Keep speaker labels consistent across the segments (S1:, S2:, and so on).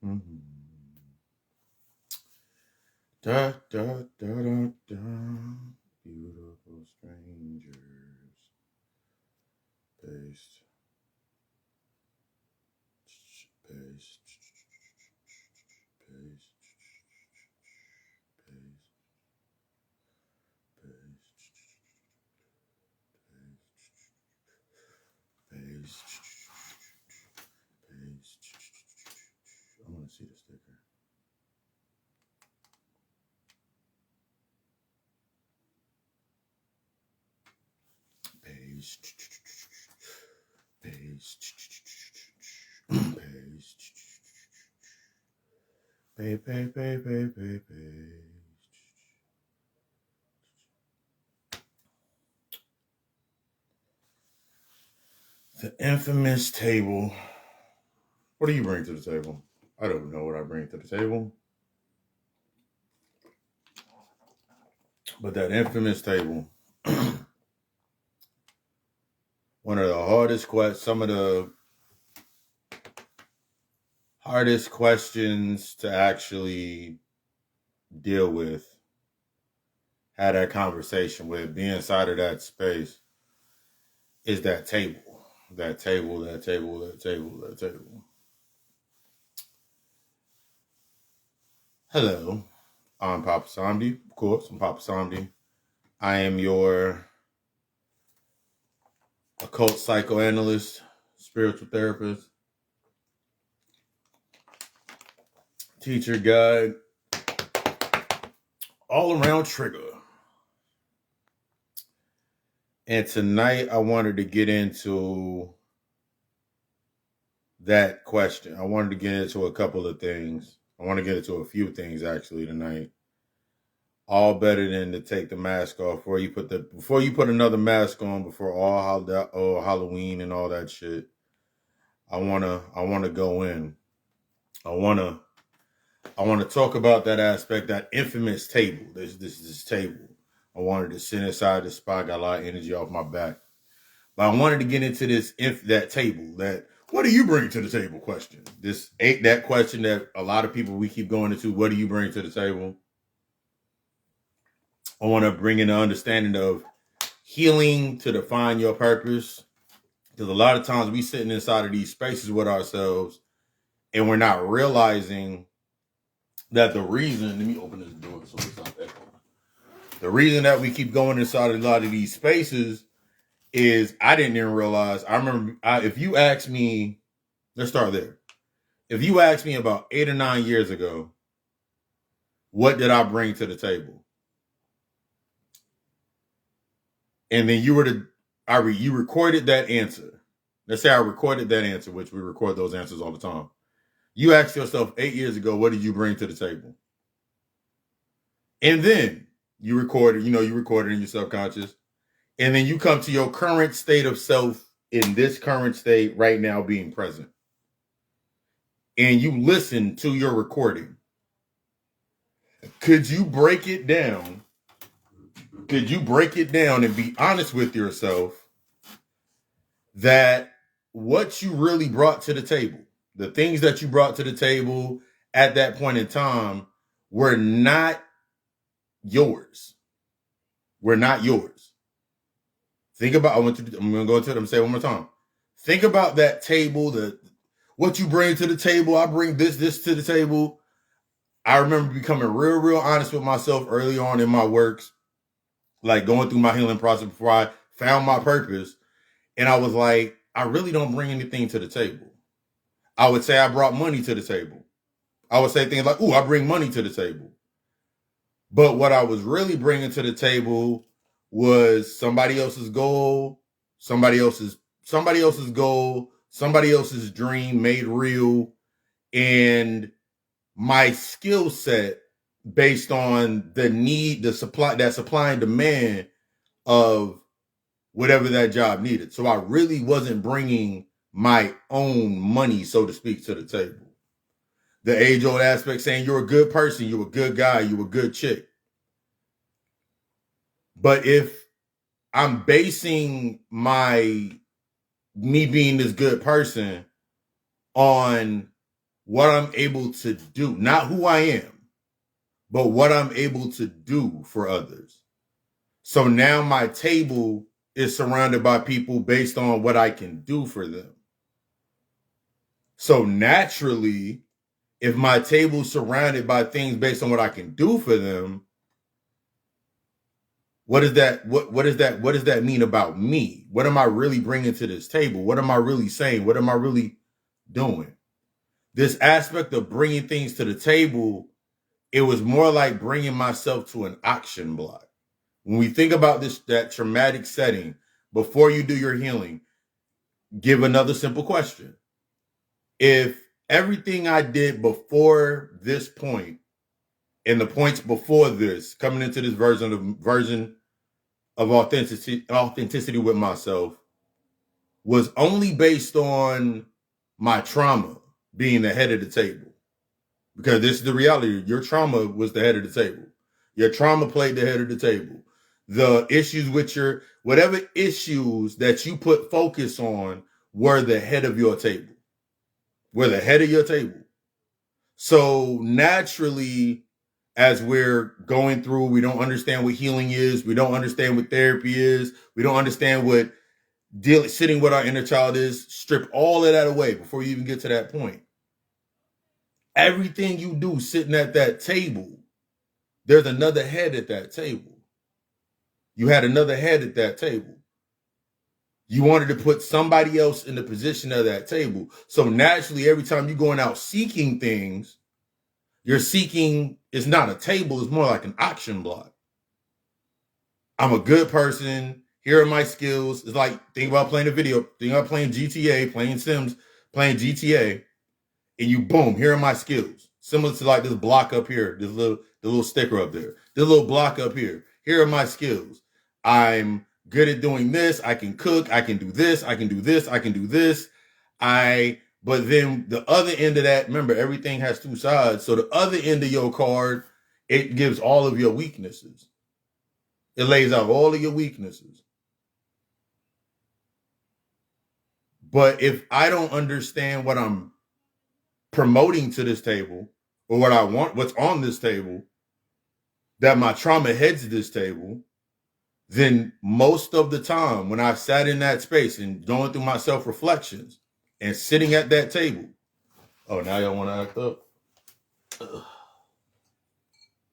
S1: Da, da, da, da, da. Beautiful strangers. Paste. Paste. Paste. Paste. Paste. I want to see the sticker. Paste. Paste. Paste. The infamous table. What do you bring to the table? I don't know what I bring to the table. But that infamous table, one of the hardest questions, some of the hardest questions to actually deal with, have that conversation with, be inside of that space, is that table. That table, that table, that table, that table. Hello, I'm Papa Samdi. Of course, I'm Papa Samdi. I am your occult psychoanalyst, spiritual therapist, teacher, guide, all around trigger. And tonight I wanted to get into that question. I wanted to get into a couple of things. I want to get into a few things actually tonight. All better than to take the mask off before you put another mask on before all Halloween and all that shit. I wanna go in. I wanna talk about that aspect, that infamous table. This table. I wanted to sit inside the spot, got a lot of energy off my back. But I wanted to get into that table, that what do you bring to the table question. That question that a lot of people we keep going into, what do you bring to the table? I want to bring in the understanding of healing to define your purpose. Because a lot of times we sitting inside of these spaces with ourselves and we're not realizing that the reason, let me open this door so it's not echoing. The reason that we keep going inside a lot of these spaces is I didn't even realize. I remember if you asked me, let's start there. If you asked me about 8 or 9 years ago, what did I bring to the table? And then you recorded that answer. Let's say I recorded that answer, which we record those answers all the time. You asked yourself 8 years ago, what did you bring to the table? And then you recorded in your subconscious. And then you come to your current state of self in this current state right now being present. And you listen to your recording. Could you break it down? Could you break it down and be honest with yourself that what you really brought to the table, the things that you brought to the table at that point in time were not yours. Were not yours. Think about, I'm going to go into it and say it one more time. Think about that table, what you bring to the table. I bring this to the table. I remember becoming real honest with myself early on in my works, like going through my healing process before I found my purpose. And I was like, I really don't bring anything to the table. I would say I brought money to the table. I would say things like, I bring money to the table. But what I was really bringing to the table was somebody else's goal, somebody else's goal, somebody else's dream made real, and my skill set based on the need, that supply and demand of whatever that job needed. So I really wasn't bringing my own money, so to speak, to the table. The age-old aspect saying you're a good person, you're a good guy, you're a good chick. But if I'm basing me being this good person on what I'm able to do, not who I am, but what I'm able to do for others. So now my table is surrounded by people based on what I can do for them. So naturally, if my table's surrounded by things based on what I can do for them, what does that mean about me? What am I really bringing to this table? What am I really saying? What am I really doing? This aspect of bringing things to the table, it was more like bringing myself to an auction block. When we think about that traumatic setting, before you do your healing, give another simple question. If everything I did before this point and the points before this, coming into this version of authenticity with myself, was only based on my trauma being the head of the table. Because this is the reality. Your trauma was the head of the table. Your trauma played the head of the table. The issues with whatever issues that you put focus on were the head of your table. Were the head of your table. So naturally, as we're going through, we don't understand what healing is. We don't understand what therapy is. We don't understand what sitting with our inner child is. Strip all of that away before you even get to that point. Everything you do sitting at that table, there's another head at that table. You had another head at that table. You wanted to put somebody else in the position of that table. So naturally, every time you're going out seeking things, you're seeking, it's not a table, it's more like an auction block. I'm a good person. Here are my skills. It's like, think about playing a video, think about playing GTA, playing Sims, playing GTA, and you boom, here are my skills. Similar to like this block up here, the little sticker up there, this little block up here. Here are my skills. I'm good at doing this. I can cook. I can do this. I can do this. I can do this. But then the other end of that, remember, everything has two sides. So the other end of your card, it gives all of your weaknesses. It lays out all of your weaknesses. But if I don't understand what I'm promoting to this table or what I want, what's on this table, that my trauma heads to this table, then most of the time when I sat in that space and going through my self-reflections and sitting at that table, oh, now y'all want to act up?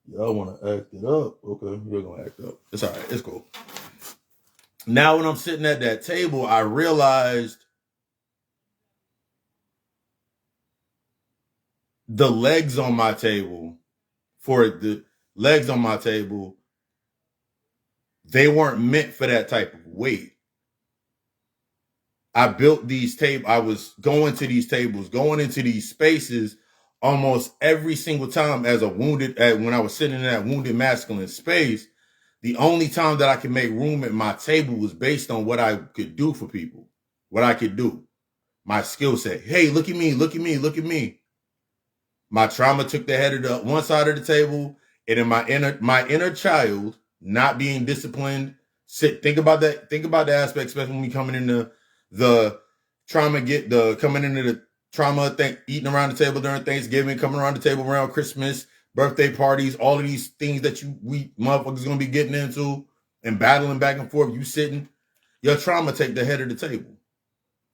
S1: Y'all want to act it up? Okay, you're going to act up. It's all right. It's cool. Now when I'm sitting at that table, I realized the legs on my table, they weren't meant for that type of weight. I built these tables. I was going to these tables, going into these spaces almost every single time when I was sitting in that wounded masculine space. The only time that I could make room at my table was based on what I could do for people, what I could do, my skill set. Hey, look at me, look at me, look at me. My trauma took the head of the one side of the table, and in my inner child not being disciplined. Think about that. Think about the aspect, especially when we coming into the trauma, coming into the trauma thing, eating around the table during Thanksgiving, coming around the table around Christmas, birthday parties, all of these things that we motherfuckers gonna be getting into and battling back and forth. You sitting, your trauma take the head of the table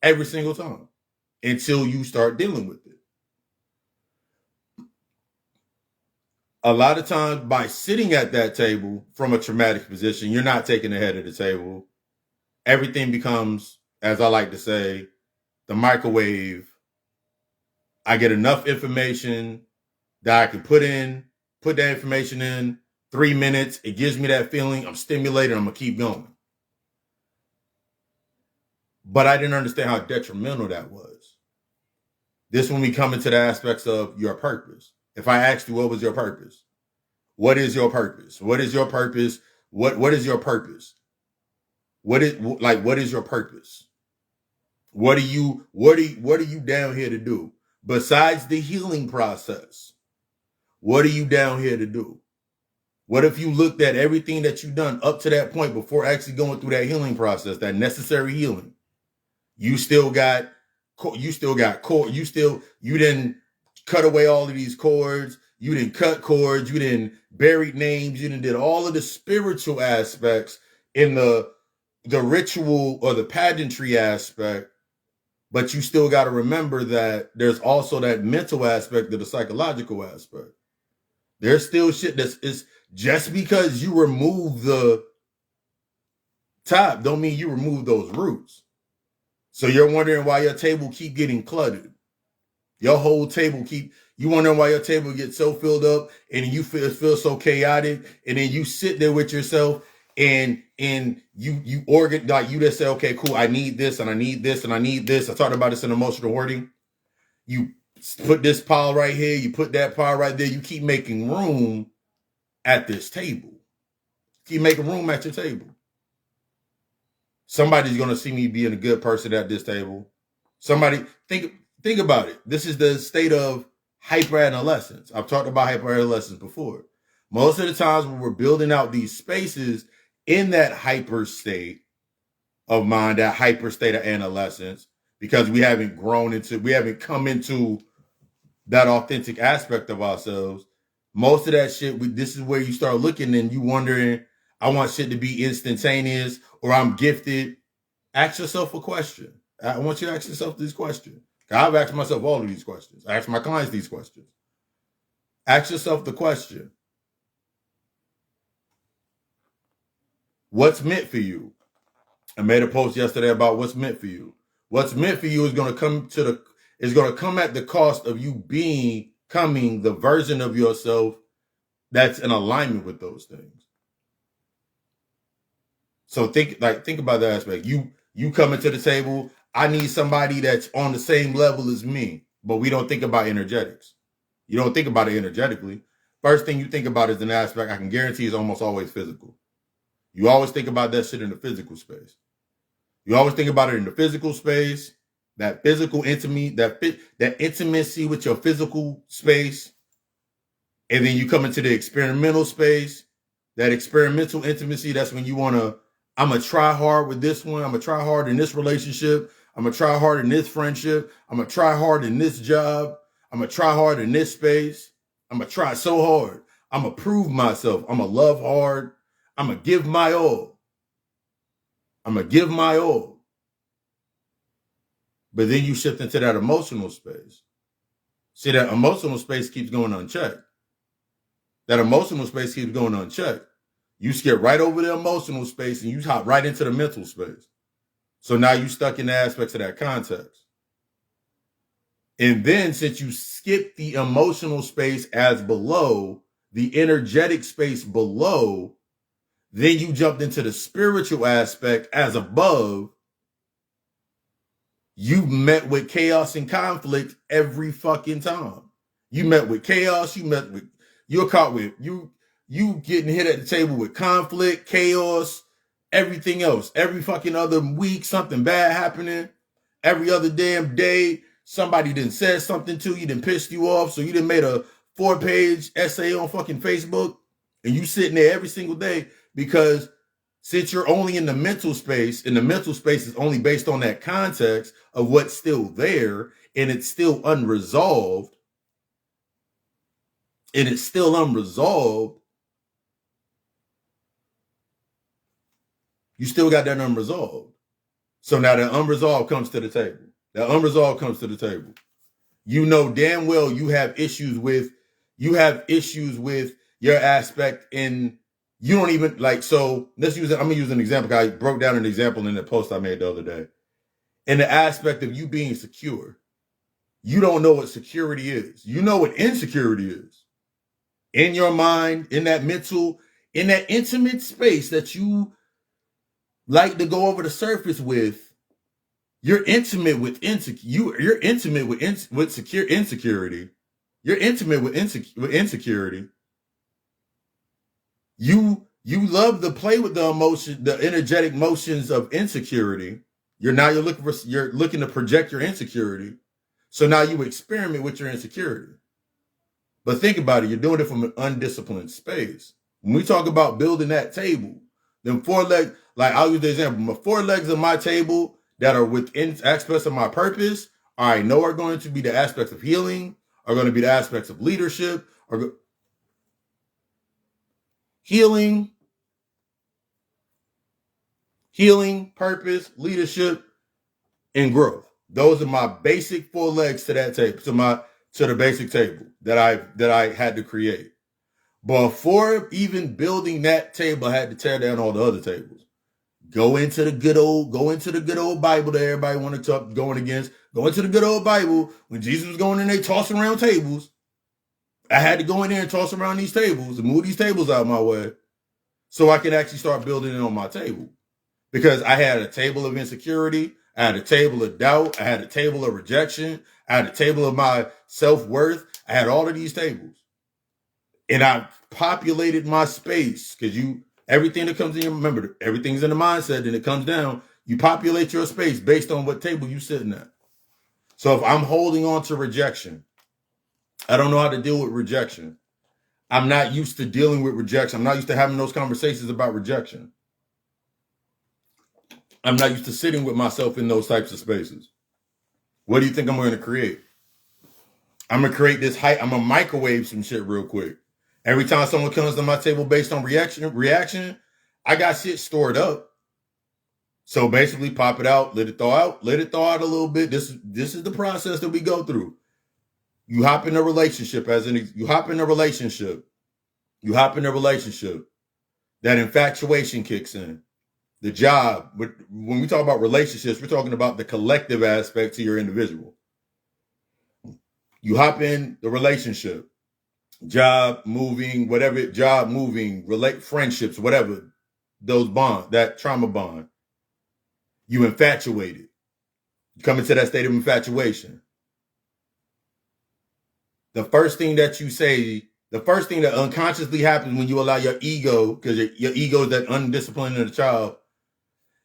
S1: every single time until you start dealing with it. A lot of times by sitting at that table from a traumatic position, you're not taking the head of the table. Everything becomes, as I like to say, the microwave. I get enough information that I can put that information in 3 minutes. It gives me that feeling. I'm stimulated. I'm going to keep going. But I didn't understand how detrimental that was. This when we come into the aspects of your purpose. If I asked you, what was your purpose? What is your purpose? What is your purpose? What is your purpose? What is your purpose? What are you down here to do? Besides the healing process, what are you down here to do? What if you looked at everything that you've done up to that point before actually going through that healing process, that necessary healing? You didn't cut away all of these cords. You didn't cut cords. You didn't buried names. You didn't did all of the spiritual aspects in the ritual or the pageantry aspect. But you still got to remember that there's also that mental aspect of the psychological aspect. There's still shit is just because you remove the top don't mean you remove those roots. So you're wondering why your table keep getting cluttered. Your whole table you wondering why your table gets so filled up and you feel so chaotic, and then you sit there with yourself and you organ, like you just say, okay, cool, I need this and I need this and I need this. I talked about this in emotional wording. You put this pile right here, you put that pile right there. You keep making room at this table. Keep making room at your table. Somebody's gonna see me being a good person at this table. Somebody think about it. This is the state of hyper-adolescence. I've talked about hyper-adolescence before. Most of the times when we're building out these spaces in that hyper state of mind, that hyper state of adolescence, because we haven't come into that authentic aspect of ourselves. Most of that shit, this is where you start looking and you wondering, I want shit to be instantaneous, or I'm gifted. Ask yourself a question. I want you to ask yourself this question. I've asked myself all of these questions. I ask my clients these questions. Ask yourself the question. What's meant for you? I made a post yesterday about what's meant for you. What's meant for you is going to come at the cost of you becoming the version of yourself that's in alignment with those things. So think about that aspect. You come into the table, I need somebody that's on the same level as me, but we don't think about energetics. You don't think about it energetically. First thing you think about is an aspect I can guarantee is almost always physical. You always think about that shit in the physical space. You always think about it in the physical space, that physical intimacy, that intimacy with your physical space. And then you come into the experimental space, that experimental intimacy. That's when you I'm going to try hard with this one. I'm going to try hard in this relationship. I'm going to try hard in this friendship. I'm going to try hard in this job. I'm going to try hard in this space. I'm going to try so hard. I'm going to prove myself. I'm going to love hard. I'm going to give my all. I'm going to give my all. But then you shift into that emotional space. See, that emotional space keeps going unchecked. That emotional space keeps going unchecked. You skip right over the emotional space and you hop right into the mental space. So now you're stuck in the aspects of that context. And then since you skip the emotional space as below, the energetic space below, then you jumped into the spiritual aspect as above. You met with chaos and conflict every fucking time. You met with chaos. You're caught with you getting hit at the table with conflict, chaos, everything else. Every fucking other week, something bad happening. Every other damn day, somebody done said something to you, done pissed you off. So you done made a 4-page essay on fucking Facebook, and you sitting there every single day because since you're only in the mental space, and the mental space is only based on that context of what's still there, and it's still unresolved, you still got that unresolved. So now that unresolved comes to the table. You know damn well you have issues with your aspect in, you don't even like, so I'm gonna use an example. I broke down an example in the post I made the other day. In the aspect of you being secure, you don't know what security is. You know what insecurity is. In your mind, in that mental, in that intimate space that you like to go over the surface with, you're intimate with insecurity. You're intimate with insecurity. You're intimate with insecurity. You love to play with the emotion, the energetic motions of insecurity. You're looking to project your insecurity. So now you experiment with your insecurity. But think about it, you're doing it from an undisciplined space. When we talk about building that table, them 4 legs, like I'll use the example, my 4 legs of my table that are within aspects of my purpose, I know are going to be the aspects of healing, are going to be the aspects of leadership, or healing, purpose, leadership, and growth. Those are my basic 4 legs to that table, to the basic table that I had to create. Before even building that table, I had to tear down all the other tables. Go into the good old Bible that everybody wanted to going against. Go into the good old Bible. When Jesus was going in there tossing around tables, I had to go in there and toss around these tables and move these tables out of my way so I could actually start building it on my table. Because I had a table of insecurity, I had a table of doubt, I had a table of rejection, I had a table of my self-worth. I had all of these tables. And I populated my space because everything that comes in, remember, everything's in the mindset and it comes down. You populate your space based on what table you're sitting at. So if I'm holding on to rejection, I don't know how to deal with rejection. I'm not used to dealing with rejection. I'm not used to having those conversations about rejection. I'm not used to sitting with myself in those types of spaces. What do you think I'm going to create? I'm going to create this height. I'm going to microwave some shit real quick. Every time someone comes to my table based on reaction, I got shit stored up. So basically pop it out, let it thaw out a little bit. This is the process that we go through. You hop in a relationship, that infatuation kicks in. The job, when we talk about relationships, we're talking about the collective aspect to your individual. You hop in the relationship, friendships, whatever, those bonds, that trauma bond. You infatuated. You come into that state of infatuation. The first thing that unconsciously happens when you allow your ego, because your ego is that undisciplined of the child,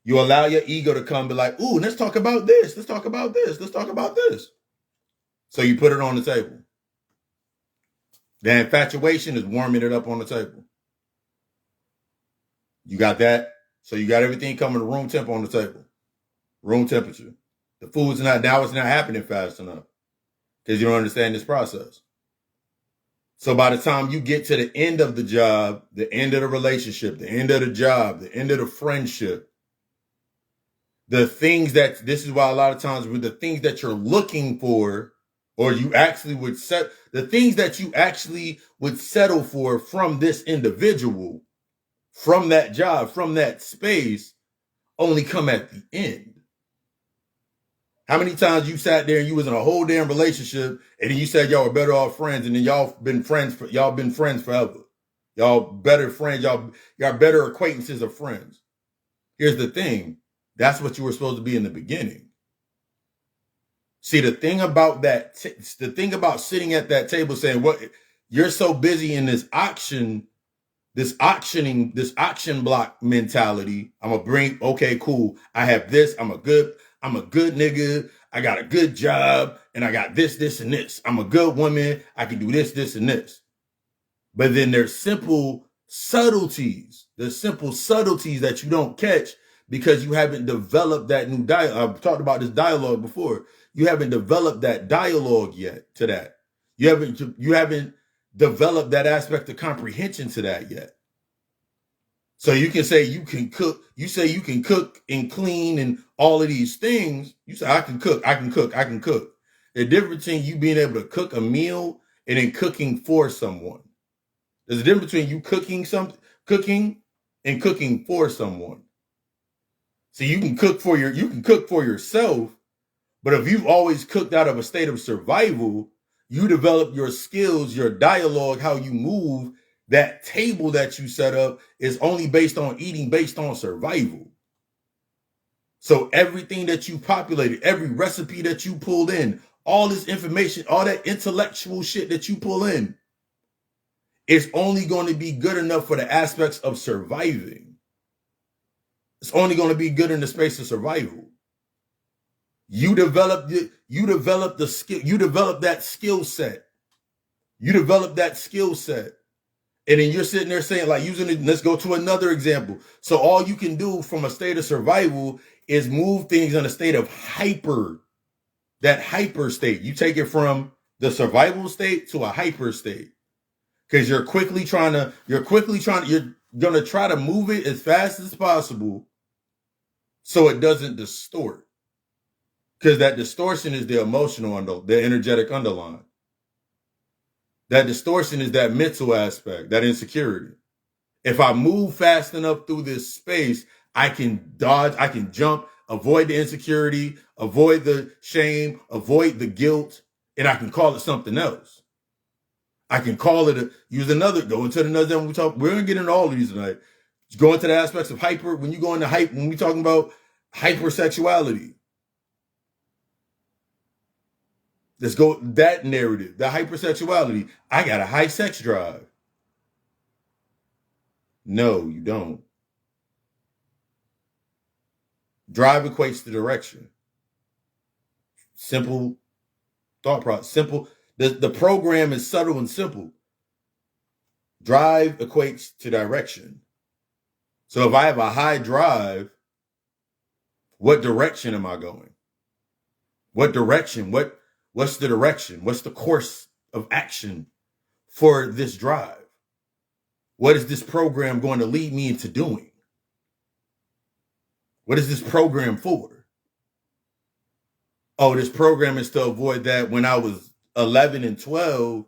S1: you allow your ego to come and be like, ooh, let's talk about this. Let's talk about this. Let's talk about this. So you put it on the table. The infatuation is warming it up on the table. You got that. So you got everything coming to room temp on the table. Room temperature. The food's not happening fast enough because you don't understand this process. So by the time you get to the end of the job, the end of the relationship, the end of the job, the end of the friendship, this is why a lot of times with the things that you're looking for, or you actually would the things that you actually would settle for from this individual, from that job, from that space, only come at the end. How many times you sat there and you was in a whole damn relationship and then you said y'all were better off friends and then y'all been friends forever. Y'all better friends, y'all better acquaintances of friends. Here's the thing. That's what you were supposed to be in the beginning. See, the thing about sitting at that table saying, what, you're so busy in this auction block mentality. I'm gonna bring, okay, cool. I have this. I'm a good nigga. I got a good job and I got this, and this. I'm a good woman. I can do this, and this. But then there's simple subtleties. There's simple subtleties that you don't catch because you haven't developed that new dialogue. I've talked about this dialogue before. You haven't developed that dialogue yet to that. You haven't developed that aspect of comprehension to that yet. So you can say you can cook. You say you can cook and clean and all of these things. You say I can cook. The difference between you being able to cook a meal and then cooking for someone. There's a difference between you cooking and cooking for someone. So you can cook for yourself, but if you've always cooked out of a state of survival, you develop your skills, your dialogue, how you move. That table that you set up is only based on eating, based on survival. So everything that you populated, every recipe that you pulled in, all this information, all that intellectual shit that you pull in, it's only going to be good enough for the aspects of surviving. It's only going to be good in the space of survival. You develop the skill, you develop that skill set. And then you're sitting there saying, like, let's go to another example. So all you can do from a state of survival is move things in a state of that hyper state. You take it from the survival state to a hyper state. Because you're going to try to move it as fast as possible so it doesn't distort. Because that distortion is the emotional, the energetic underline. That distortion is that mental aspect, that insecurity. If I move fast enough through this space, I can dodge, I can jump, avoid the insecurity, avoid the shame, avoid the guilt, and I can call it something else. I can call it, use another, go into another, we're going to get into all of these tonight. Go into the aspects of hyper, when you go into hyper, when we're talking about hypersexuality. Let's go, that narrative, the hypersexuality. I got a high sex drive. No, you don't. Drive equates to direction. Simple thought process. Simple. The program is subtle and simple. Drive equates to direction. So if I have a high drive, what direction am I going? What direction? What's the direction? What's the course of action for this drive? What is this program going to lead me into doing? What is this program for? Oh, this program is to avoid that. When I was 11 and 12,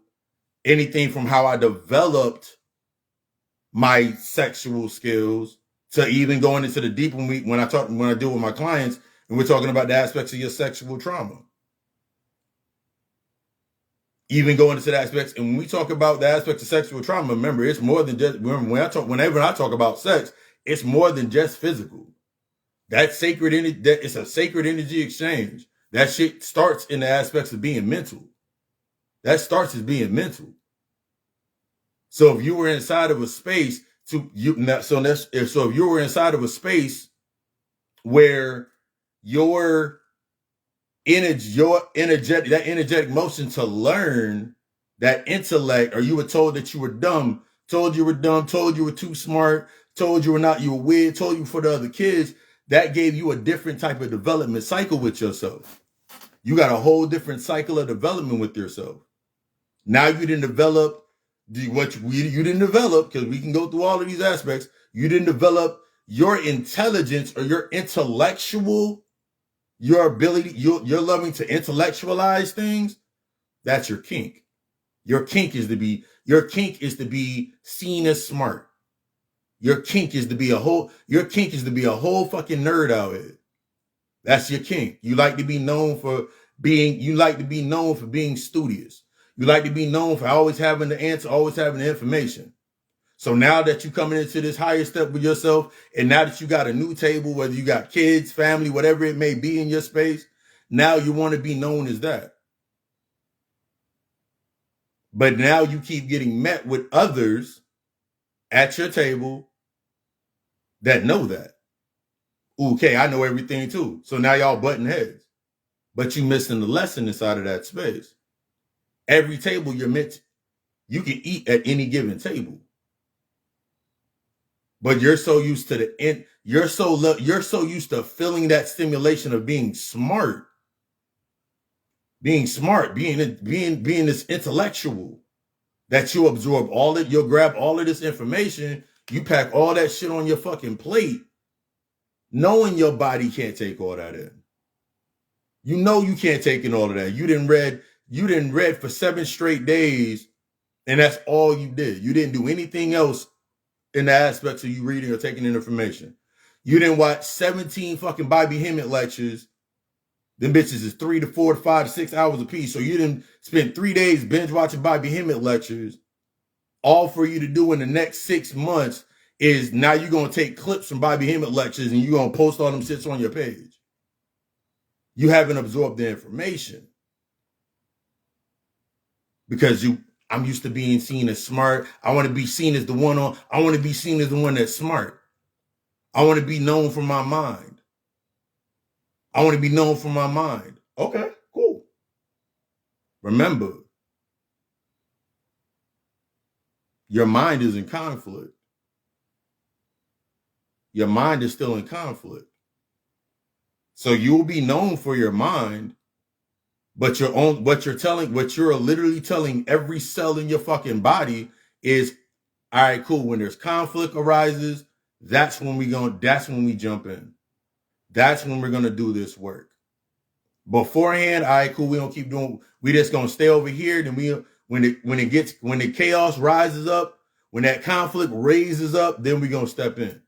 S1: anything from how I developed my sexual skills to even going into the deep when I deal with my clients and we're talking about the aspects of your sexual trauma. Even going into the aspects, and when we talk about the aspects of sexual trauma, remember, it's more than just, whenever I talk about sex, it's more than just physical. That sacred energy, it's a sacred energy exchange. That shit starts in the aspects of being mental. That starts as being mental. So if you were inside of a space if you were inside of a space where your energetic motion to learn, that intellect, or you were told that you were dumb, told you were too smart, told you were weird, told you for the other kids, that gave you a different type of development cycle with yourself. You got a whole different cycle of development with yourself. Now you didn't develop you didn't develop, because we can go through all of these aspects. You didn't develop your intelligence or your intellectual, your ability, you're loving to intellectualize things. That's your kink. Your kink is to be seen as smart. Your kink is to be a whole fucking nerd out here. That's your kink. You like to be known for being studious. You like to be known for always having the answer, always having the information. So now that you're coming into this higher step with yourself, and now that you got a new table, whether you got kids, family, whatever it may be in your space, now you want to be known as that. But now you keep getting met with others at your table that know that. Okay, I know everything too. So now y'all butting heads. But you missing the lesson inside of that space. Every table you can eat at any given table. But you're so used to you're so used to feeling that stimulation of being smart, being this intellectual, that you'll grab all of this information, you pack all that shit on your fucking plate, knowing your body can't take all that in. You know you can't take in all of that. You didn't read for 7 straight days, and that's all you did. You didn't do anything else in the aspects of you reading or taking in information. You didn't watch 17 fucking Bobby Hemmett lectures. Them bitches is 3 to 4 to 5 to 6 hours a piece. So you didn't spend 3 days binge watching Bobby Hemmett lectures. All for you to do in the next 6 months is now you're going to take clips from Bobby Hemmett lectures and you're going to post all them shits on your page. You haven't absorbed the information. Because I'm used to being seen as smart. I want to be seen as the one that's smart. I want to be known for my mind. Okay, cool. Remember, your mind is in conflict. Your mind is still in conflict. So you'll be known for your mind, But what you're literally telling every cell in your fucking body is, all right, cool. When there's conflict arises, that's when we jump in. That's when we're gonna do this work. Beforehand, all right, cool. We don't keep doing. We just gonna stay over here. Then when the chaos rises up, when that conflict raises up, then we gonna step in.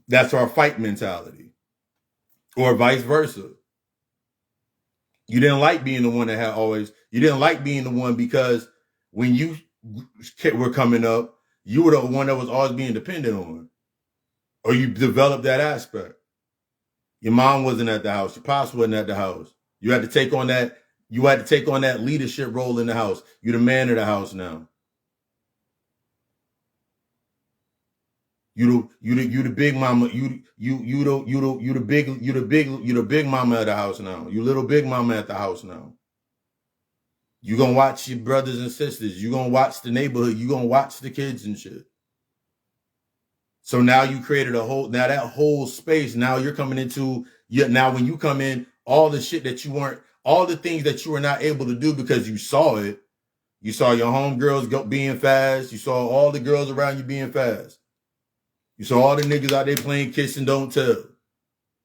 S1: That's our fight mentality, or vice versa. You didn't like being the one that had always. You didn't like being the one because when you were coming up, you were the one that was always being dependent on, or you developed that aspect. Your mom wasn't at the house. Your pops wasn't at the house. You had to take on that. You had to take on that leadership role in the house. You're the man of the house now. You the big mama. You the big mama at the house now. You little big mama at the house now. You gonna watch your brothers and sisters. You gonna watch the neighborhood. You gonna watch the kids and shit. So now you created that whole space. Now you're coming into now when you come in, all the shit that you weren't, all the things that you were not able to do because you saw it. You saw your homegirls being fast. You saw all the girls around you being fast. You saw all the niggas out there playing kiss and don't tell.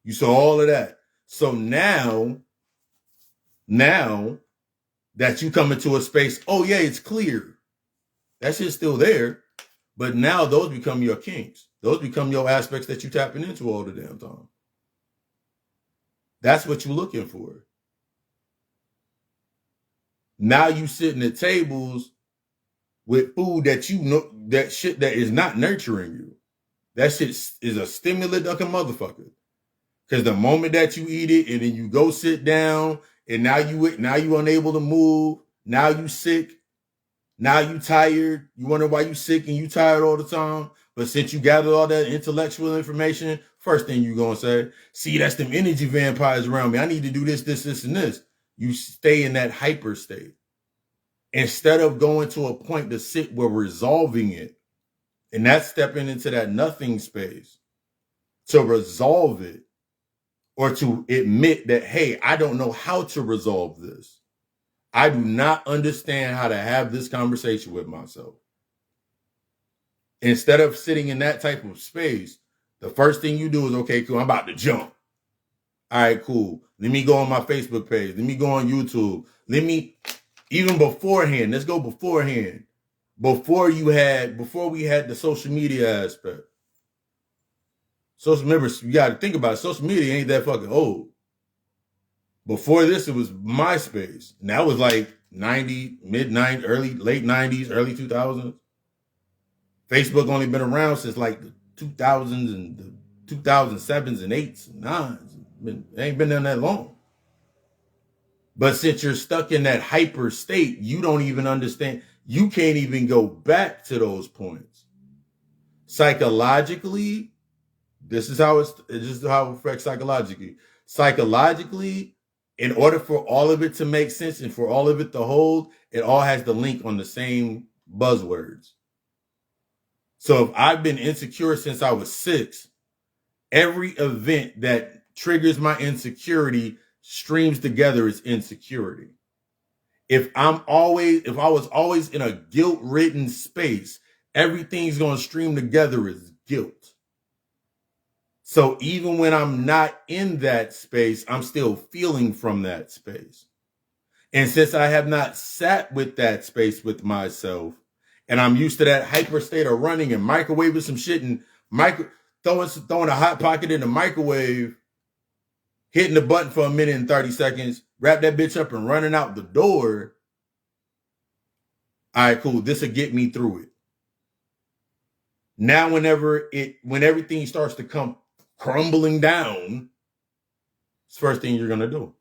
S1: You saw all of that. So now that you come into a space, oh yeah, it's clear. That shit's still there. But now those become your kinks. Those become your aspects that you tapping into all the damn time. That's what you're looking for. Now you sitting at tables with food that you know, that shit that is not nurturing you. That shit is a stimulant like a motherfucker. Because the moment that you eat it and then you go sit down and now you unable to move, now you sick, now you tired, you wonder why you sick and you tired all the time. But since you gathered all that intellectual information, first thing you gonna say, see, that's them energy vampires around me. I need to do this, and this. You stay in that hyper state. Instead of going to a point to sit where resolving it, and that's stepping into that nothing space to resolve it, or to admit that, hey, I don't know how to resolve this. I do not understand how to have this conversation with myself. Instead of sitting in that type of space, the first thing you do is, okay, cool, I'm about to jump. All right, cool. Let me go on my Facebook page. Let me go on YouTube. Even beforehand, let's go beforehand. Before we had the social media aspect. Social members, you got to think about it. Social media ain't that fucking old. Before this, it was MySpace. And that was like 90, mid-90s, late 90s, early 2000s. Facebook only been around since like the 2000s and the 2007s and 8s and 9s. It ain't been there that long. But since you're stuck in that hyper state, you don't even understand. You can't even go back to those points. Psychologically, this is how it affects psychologically. Psychologically, in order for all of it to make sense and for all of it to hold, it all has to link on the same buzzwords. So if I've been insecure since I was 6, every event that triggers my insecurity streams together as insecurity. If I was always in a guilt-ridden space, everything's going to stream together as guilt. So even when I'm not in that space, I'm still feeling from that space. And since I have not sat with that space with myself, and I'm used to that hyper state of running and microwaving some shit and throwing a hot pocket in the microwave, hitting the button for a minute and 30 seconds, wrap that bitch up and running out the door. All right, cool. This will get me through it. Now, when everything starts to come crumbling down, it's the first thing you're going to do.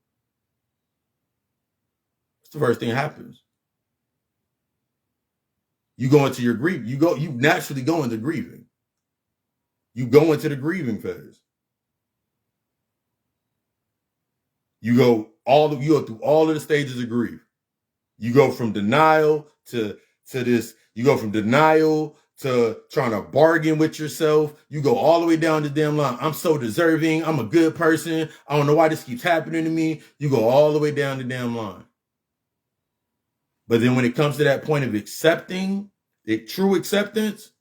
S1: It's the first thing that happens. You go into your grief. You naturally go into grieving. You go into the grieving phase. You go through all of the stages of grief. You go from denial to this. You go from denial to trying to bargain with yourself. You go all the way down the damn line. I'm so deserving. I'm a good person. I don't know why this keeps happening to me. You go all the way down the damn line. But then when it comes to that point of accepting, true acceptance,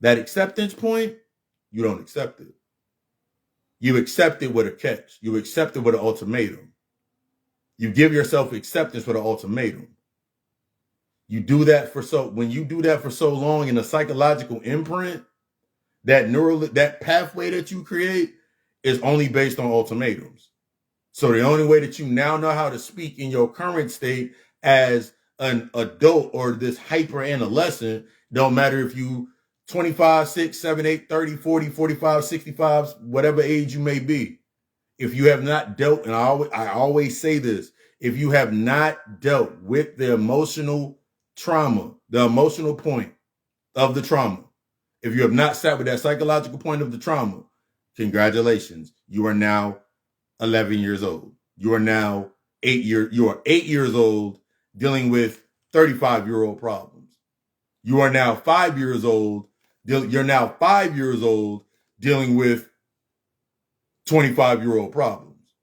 S1: that acceptance point, you don't accept it. You accept it with a catch. You accept it with an ultimatum. You give yourself acceptance with an ultimatum. You do that when you do that for so long in a psychological imprint, that pathway that you create is only based on ultimatums. So the only way that you now know how to speak in your current state as an adult or this hyper adolescent, don't matter if you 25, 6, 7, 8, 30, 40, 45, 65, whatever age you may be. If you have not dealt, and I always say this, if you have not dealt with the emotional trauma, the emotional point of the trauma, if you have not sat with that psychological point of the trauma, congratulations. You are now 11 years old. You are now 8 years old dealing with 35-year-old problems. You are now 5 years old. You're now 5 years old dealing with 25-year-old problems.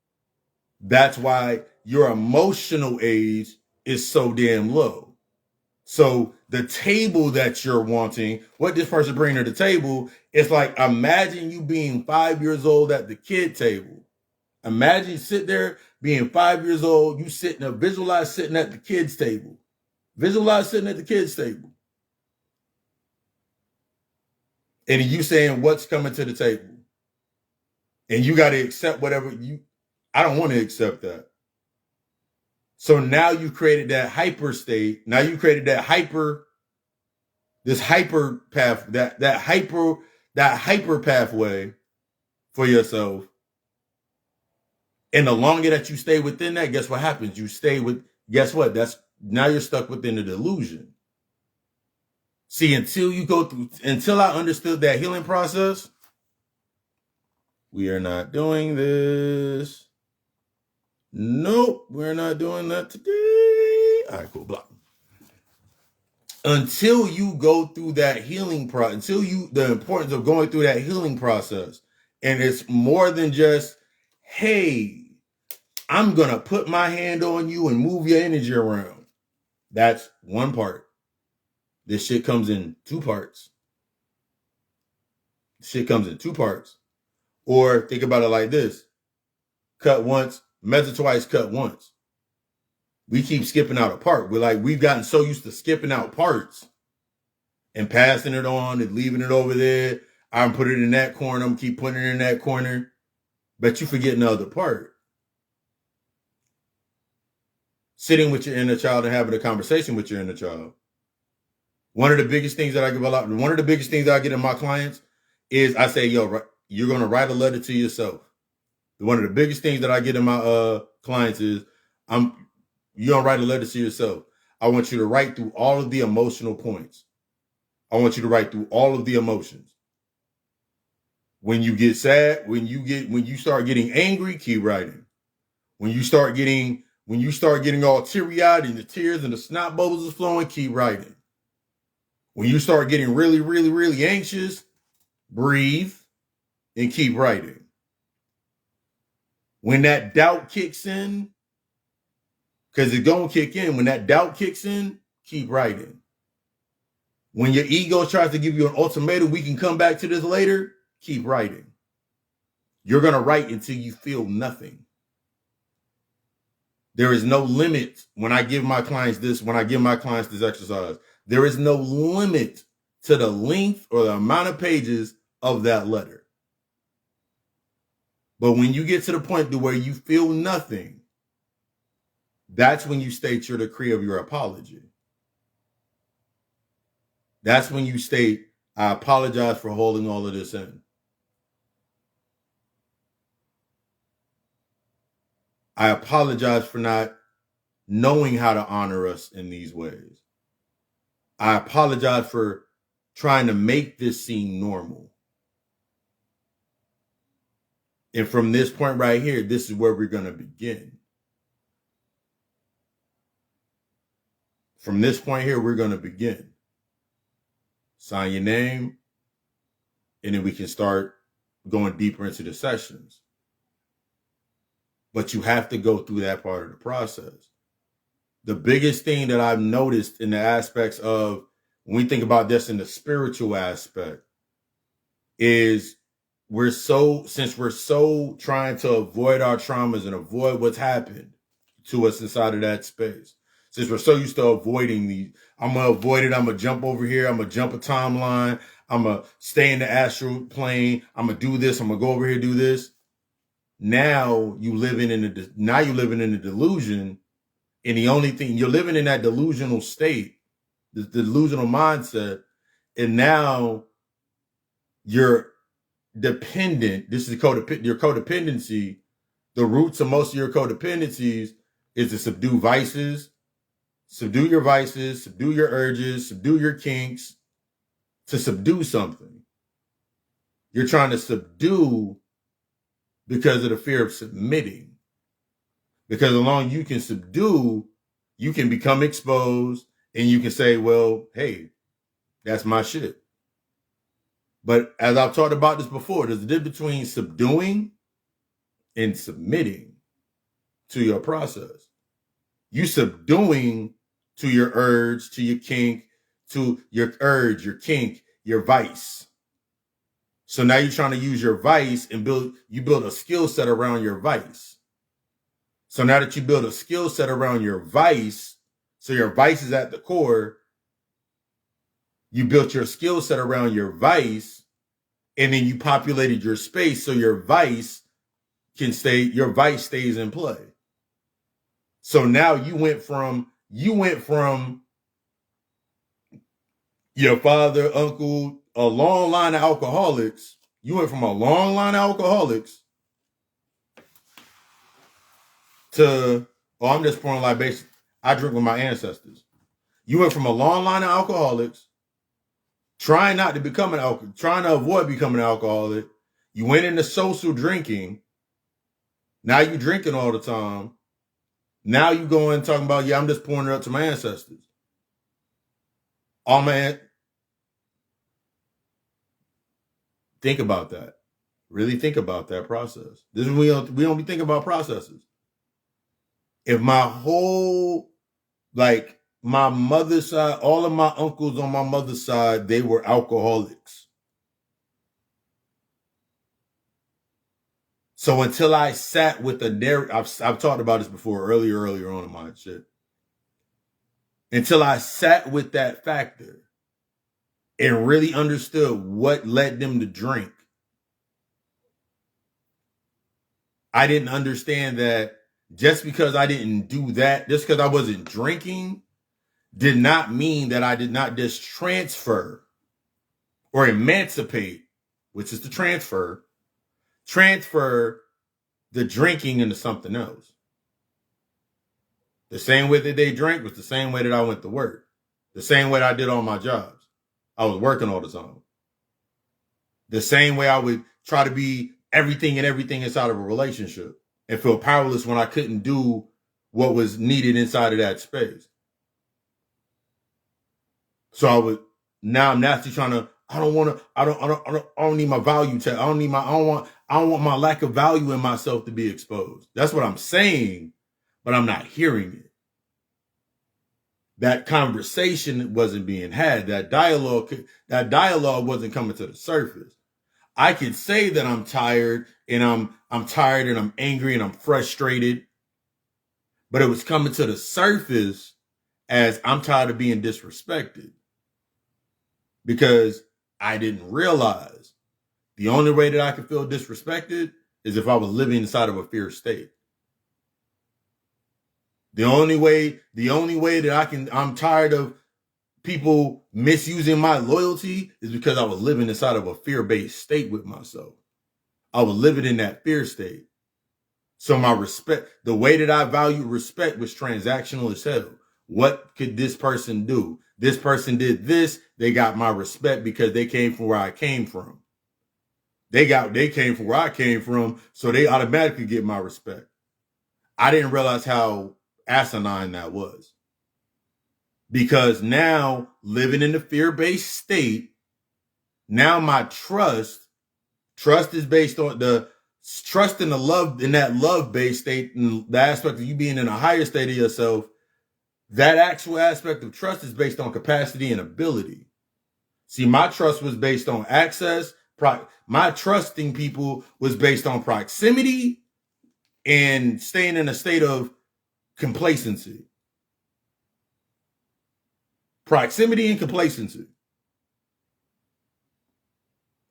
S1: That's why your emotional age is so damn low. So the table that you're wanting, what this person bringing to the table, it's like, imagine you being 5 years old at the kid table. Imagine you sit there being 5 years old, visualize sitting at the kids table. Visualize sitting at the kids table. And you saying what's coming to the table. And you got to accept I don't want to accept that. So now you created that hyper state. Now you created this hyper path, that hyper pathway for yourself. And the longer that you stay within that, guess what happens? Now you're stuck within the delusion. See, until I understood that healing process, we are not doing this. Nope, we're not doing that today. All right, cool, block. Until you go through that healing process, the importance of going through that healing process. And it's more than just, hey, I'm going to put my hand on you and move your energy around. That's one part. This shit comes in two parts. Or think about it like this. Cut once, measure twice, cut once. We keep skipping out a part. We've gotten so used to skipping out parts and passing it on and leaving it over there. I'm putting it in that corner. I'm keep putting it in that corner. But you forget the other part. Sitting with your inner child and having a conversation with your inner child. One of the biggest things that I get in my clients is I say, yo, you're going to write a letter to yourself. One of the biggest things that I get in my clients is you're going to write a letter to yourself. I want you to write through all of the emotional points. I want you to write through all of the emotions. When you get sad, when you start getting angry, keep writing. When you start getting all teary-eyed and the tears and the snot bubbles is flowing, keep writing. When you start getting really, really, really anxious, breathe and keep writing. When that doubt kicks in, because it's going to kick in, when that doubt kicks in, keep writing. When your ego tries to give you an ultimatum, we can come back to this later, keep writing. You're going to write until you feel nothing. There is no limit when I give my clients this exercise. There is no limit to the length or the amount of pages of that letter. But when you get to the point to where you feel nothing, that's when you state your decree of your apology. That's when you state, I apologize for holding all of this in. I apologize for not knowing how to honor us in these ways. I apologize for trying to make this seem normal. And from this point right here, this is where we're going to begin. From this point here, we're going to begin. sign your name, and then we can start going deeper into the sessions. But you have to go through that part of the process. The biggest thing that I've noticed in the aspects of when we think about this in the spiritual aspect is since we're so trying to avoid our traumas and avoid what's happened to us inside of that space. Since we're so used to avoiding these, I'm going to avoid it. I'm going to jump over here. I'm going to jump a timeline. I'm going to stay in the astral plane. I'm going to do this. I'm going to go over here, do this. Now you living in the delusion. And the only thing you're living in that delusional state, the delusional mindset. And now you're dependent. This is your codependency. The roots of most of your codependencies is to subdue vices, subdue your vices, subdue your urges, subdue your kinks, to subdue something. You're trying to subdue because of the fear of submitting. Because as long as you can subdue, you can become exposed and you can say, well, hey, that's my shit. But as I've talked about this before, there's a difference between subduing and submitting to your process. You subduing to your urge, to your kink, to your urge, your kink, your vice. So now you're trying to use your vice and build a skill set around your vice. So now that you build a skill set around your vice, so your vice is at the core, you built your skill set around your vice, and then you populated your space so your vice stays in play. So now you went from your father, uncle, a long line of alcoholics. You went from a long line of alcoholics to, I'm just pouring libation. I drink with my ancestors. You went from a long line of alcoholics, trying to avoid becoming an alcoholic. You went into social drinking. Now you drinking all the time. Now you going talking about, I'm just pouring it up to my ancestors. Oh man, think about that. Really think about that process. This is we don't be thinking about processes. If my whole, like my mother's side, all of my uncles on my mother's side, they were alcoholics. So until I sat with a narrative, I've talked about this before earlier on in my shit. Until I sat with that factor and really understood what led them to drink, I didn't understand that just because I didn't do that, just because I wasn't drinking, did not mean that I did not just transfer or emancipate, which is the transfer the drinking into something else. The same way that they drank was the same way that I went to work. The same way that I did all my jobs. I was working all the time. The same way I would try to be everything inside of a relationship and feel powerless when I couldn't do what was needed inside of that space. So I'm naturally trying to, I don't need my value to, I don't want my lack of value in myself to be exposed. That's what I'm saying, but I'm not hearing it. That conversation wasn't being had. That dialogue wasn't coming to the surface. I could say that I'm tired and I'm tired and I'm angry and I'm frustrated, but it was coming to the surface as I'm tired of being disrespected. Because I didn't realize the only way that I could feel disrespected is if I was living inside of a fear state. The only way that I'm tired of people misusing my loyalty is because I was living inside of a fear-based state with myself. I was living in that fear state. So my respect, the way that I value respect was transactional as hell. What could this person do? This person did this. They got my respect because they came from where I came from. They came from where I came from, so they automatically get my respect. I didn't realize how asinine that was. Because now, living in the fear-based state, Now my trust is based on the trust in the love, in that love-based state, and the aspect of you being in a higher state of yourself. That actual aspect of trust is based on capacity and ability. See, my trust was based on access. My trusting people was based on proximity and staying in a state of complacency. Proximity and complacency.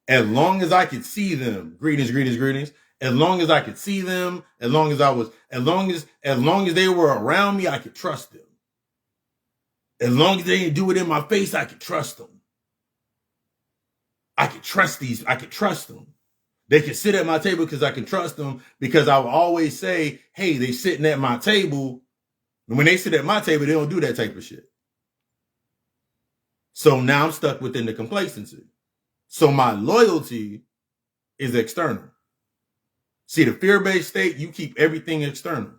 S1: As long as I could see them, greetings. As long as I could see them, as long as they were around me, I could trust them. As long as they didn't do it in my face, I could trust them. I could trust them. They could sit at my table because I can trust them, because I will always say, hey, they sitting at my table. And when they sit at my table, they don't do that type of shit. So now I'm stuck within the complacency. So my loyalty is external. See, the fear-based state, you keep everything external.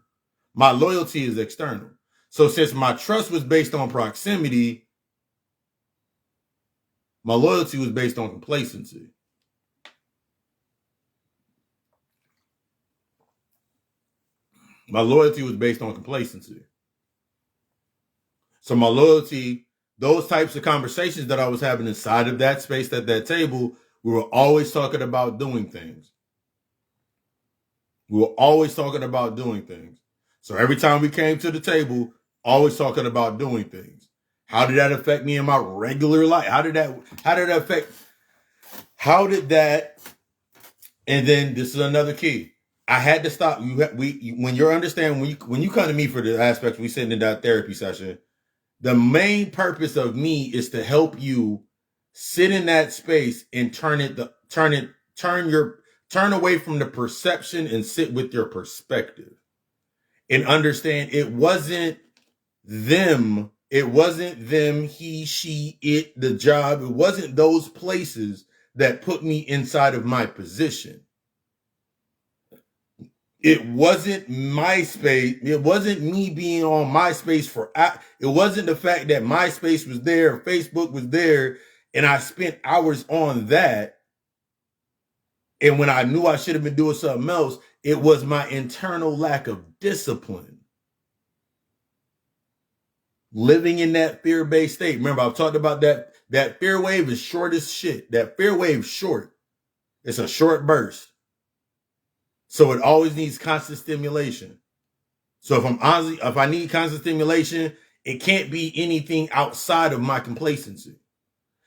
S1: My loyalty is external. So since my trust was based on proximity, my loyalty was based on complacency. My loyalty was based on complacency. So my loyalty, those types of conversations that I was having inside of that space at that table, we were always talking about doing things. So every time we came to the table, always talking about doing things. How did that affect me in my regular life? How did that, and then this is another key. I had to stop. When you understand, when you come to me for the aspects, we sitting in that therapy session, the main purpose of me is to help you sit in that space and turn away from the perception and sit with your perspective and understand it wasn't them, he, she, it, the job. It wasn't those places that put me inside of my position. It wasn't MySpace. It wasn't me being on MySpace it wasn't the fact that MySpace was there, Facebook was there, and I spent hours on that. And when I knew I should have been doing something else, it was my internal lack of discipline. Living in that fear-based state. Remember, I've talked about that. That fear wave is short as shit. That fear wave short. It's a short burst. So it always needs constant stimulation. So if I need constant stimulation, it can't be anything outside of my complacency.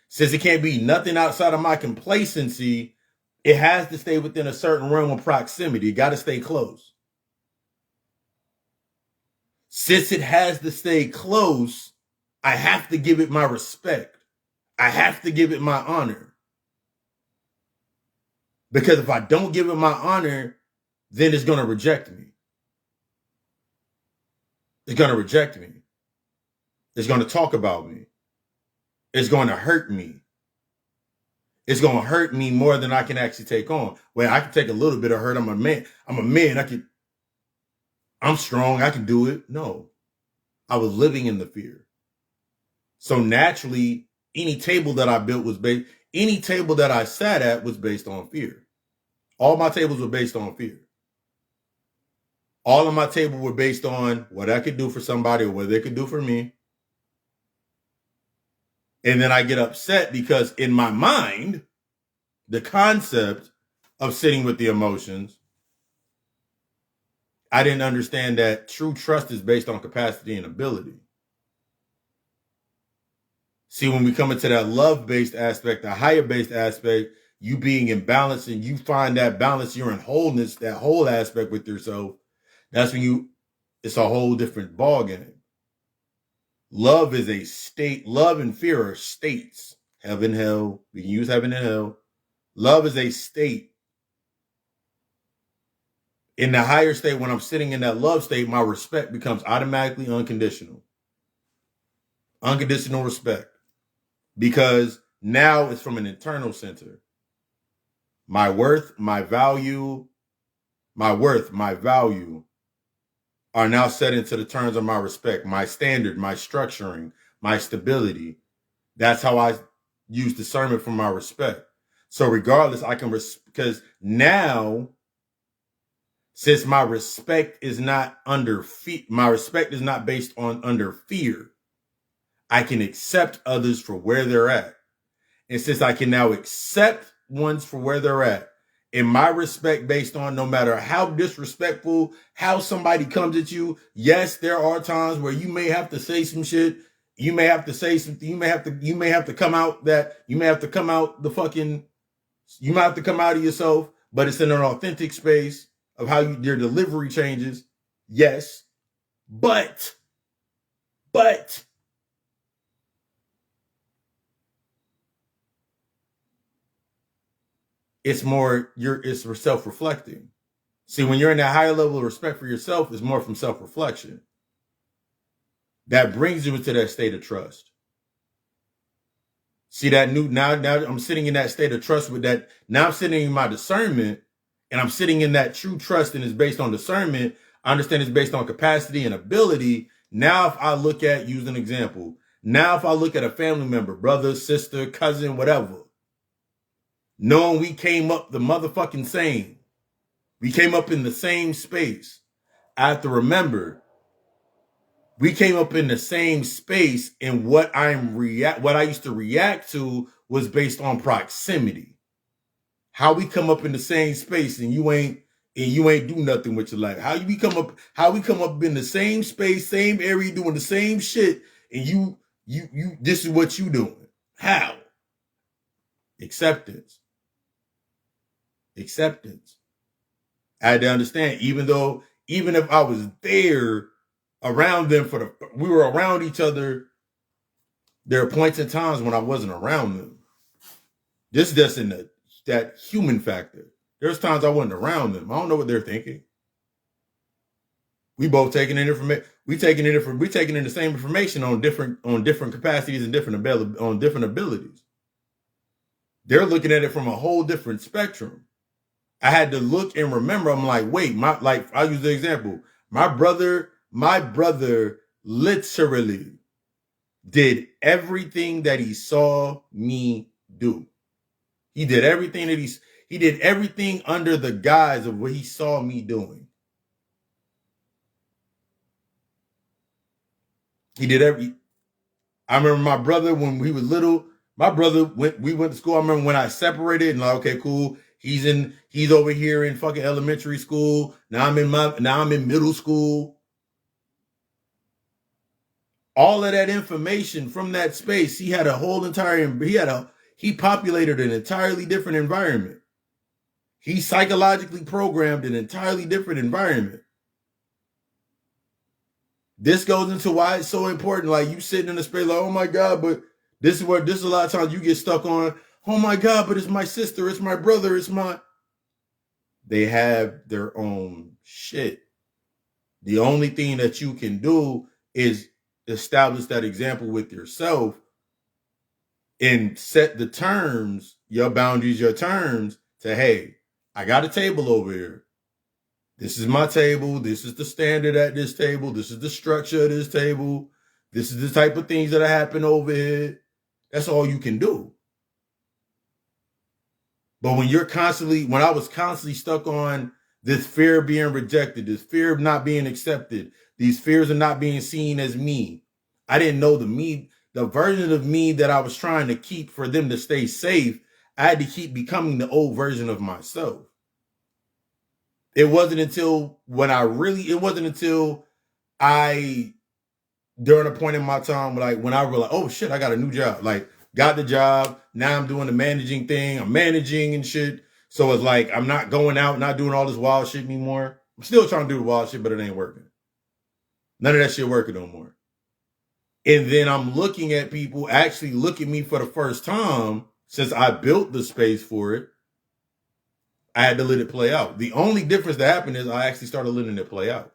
S1: Since it can't be nothing outside of my complacency, it has to stay within a certain realm of proximity. It got to stay close. Since it has to stay close, I have to give it my respect. I have to give it my honor. Because if I don't give it my honor, then it's going to reject me. It's going to reject me. It's going to talk about me. It's going to hurt me. It's going to hurt me more than I can actually take on. Well, I can take a little bit of hurt. I'm a man. I'm strong. I can do it. No. I was living in the fear. So naturally, any table that I sat at was based on fear. All my tables were based on fear. All of my tables were based on what I could do for somebody or what they could do for me. And then I get upset because in my mind, the concept of sitting with the emotions, I didn't understand that true trust is based on capacity and ability. See, when we come into that love-based aspect, the higher-based aspect, you being in balance and you find that balance, you're in wholeness, that whole aspect with yourself, that's when it's a whole different ballgame. Love is a state. Love and fear are states. Heaven, hell. We can use heaven and hell. Love is a state. In the higher state, when I'm sitting in that love state, my respect becomes automatically unconditional. Unconditional respect. Because now it's from an internal center. My worth, my value are now set into the terms of my respect, my standard, my structuring, my stability. That's how use discernment for my respect. So regardless, I can because now, since my respect is not under my respect is not based on under fear, I can accept others for where they're at. And since I can now accept ones for where they're at, and my respect based on no matter how disrespectful, how somebody comes at you, yes, there are times where you may have to say some shit. You may have to say something. You may have to come out you might have to come out of yourself, but it's in an authentic space of how your delivery changes. Yes. But it's self-reflecting. See, when you're in that higher level of respect for yourself, it's more from self-reflection. That brings you into that state of trust. See that now I'm sitting in that state of trust with that. Now I'm sitting in my discernment, and I'm sitting in that true trust, and it's based on discernment. I understand it's based on capacity and ability. Now, if I look at, use an example. Now, if I look at a family member, brother, sister, cousin, whatever, knowing we came up the motherfucking same, we came up in the same space. I have to remember we came up in the same space, and what I used to react to was based on proximity. How we come up in the same space and you ain't do nothing with your life. How we come up in the same space, same area, doing the same shit, and you this is what you doing. How? Acceptance. I had to understand, even if I was there around them we were around each other, there are points and times when I wasn't around them. This is just in that human factor. There's times I wasn't around them. I don't know what they're thinking. We both taking in information. We taking in the same information on different capacities and different abilities. They're looking at it from a whole different spectrum. I had to look and remember. I'm like, wait, I'll use the example. My brother literally did everything that he saw me do. He did everything under the guise of what he saw me doing. I remember my brother when we was little. We went to school. I remember when I separated and like, okay, cool. He's over here in fucking elementary school. Now I'm in middle school. All of that information from that space, he populated an entirely different environment. He psychologically programmed an entirely different environment. This goes into why it's so important. Like, you sitting in a space like, oh my God, but this is a lot of times you get stuck on, oh my God, but it's my sister, it's my brother, they have their own shit. The only thing that you can do is establish that example with yourself and set the terms, your boundaries, your terms to, hey, I got a table over here. This is my table. This is the standard at this table. This is the structure of this table. This is the type of things that happen over here. That's all you can do. But when I was constantly stuck on this fear of being rejected, this fear of not being accepted, these fears of not being seen as me, I didn't know the version of me that I was trying to keep for them to stay safe. I had to keep becoming the old version of myself. It wasn't until during a point in my time, like when I realized, oh shit, I got a new job. Like, got the job. Now I'm doing the managing thing. I'm managing and shit. So it's like, I'm not going out, not doing all this wild shit anymore. I'm still trying to do the wild shit, but it ain't working. None of that shit working no more. And then I'm looking at people actually look at me for the first time since I built the space for it. I had to let it play out. The only difference that happened is I actually started letting it play out.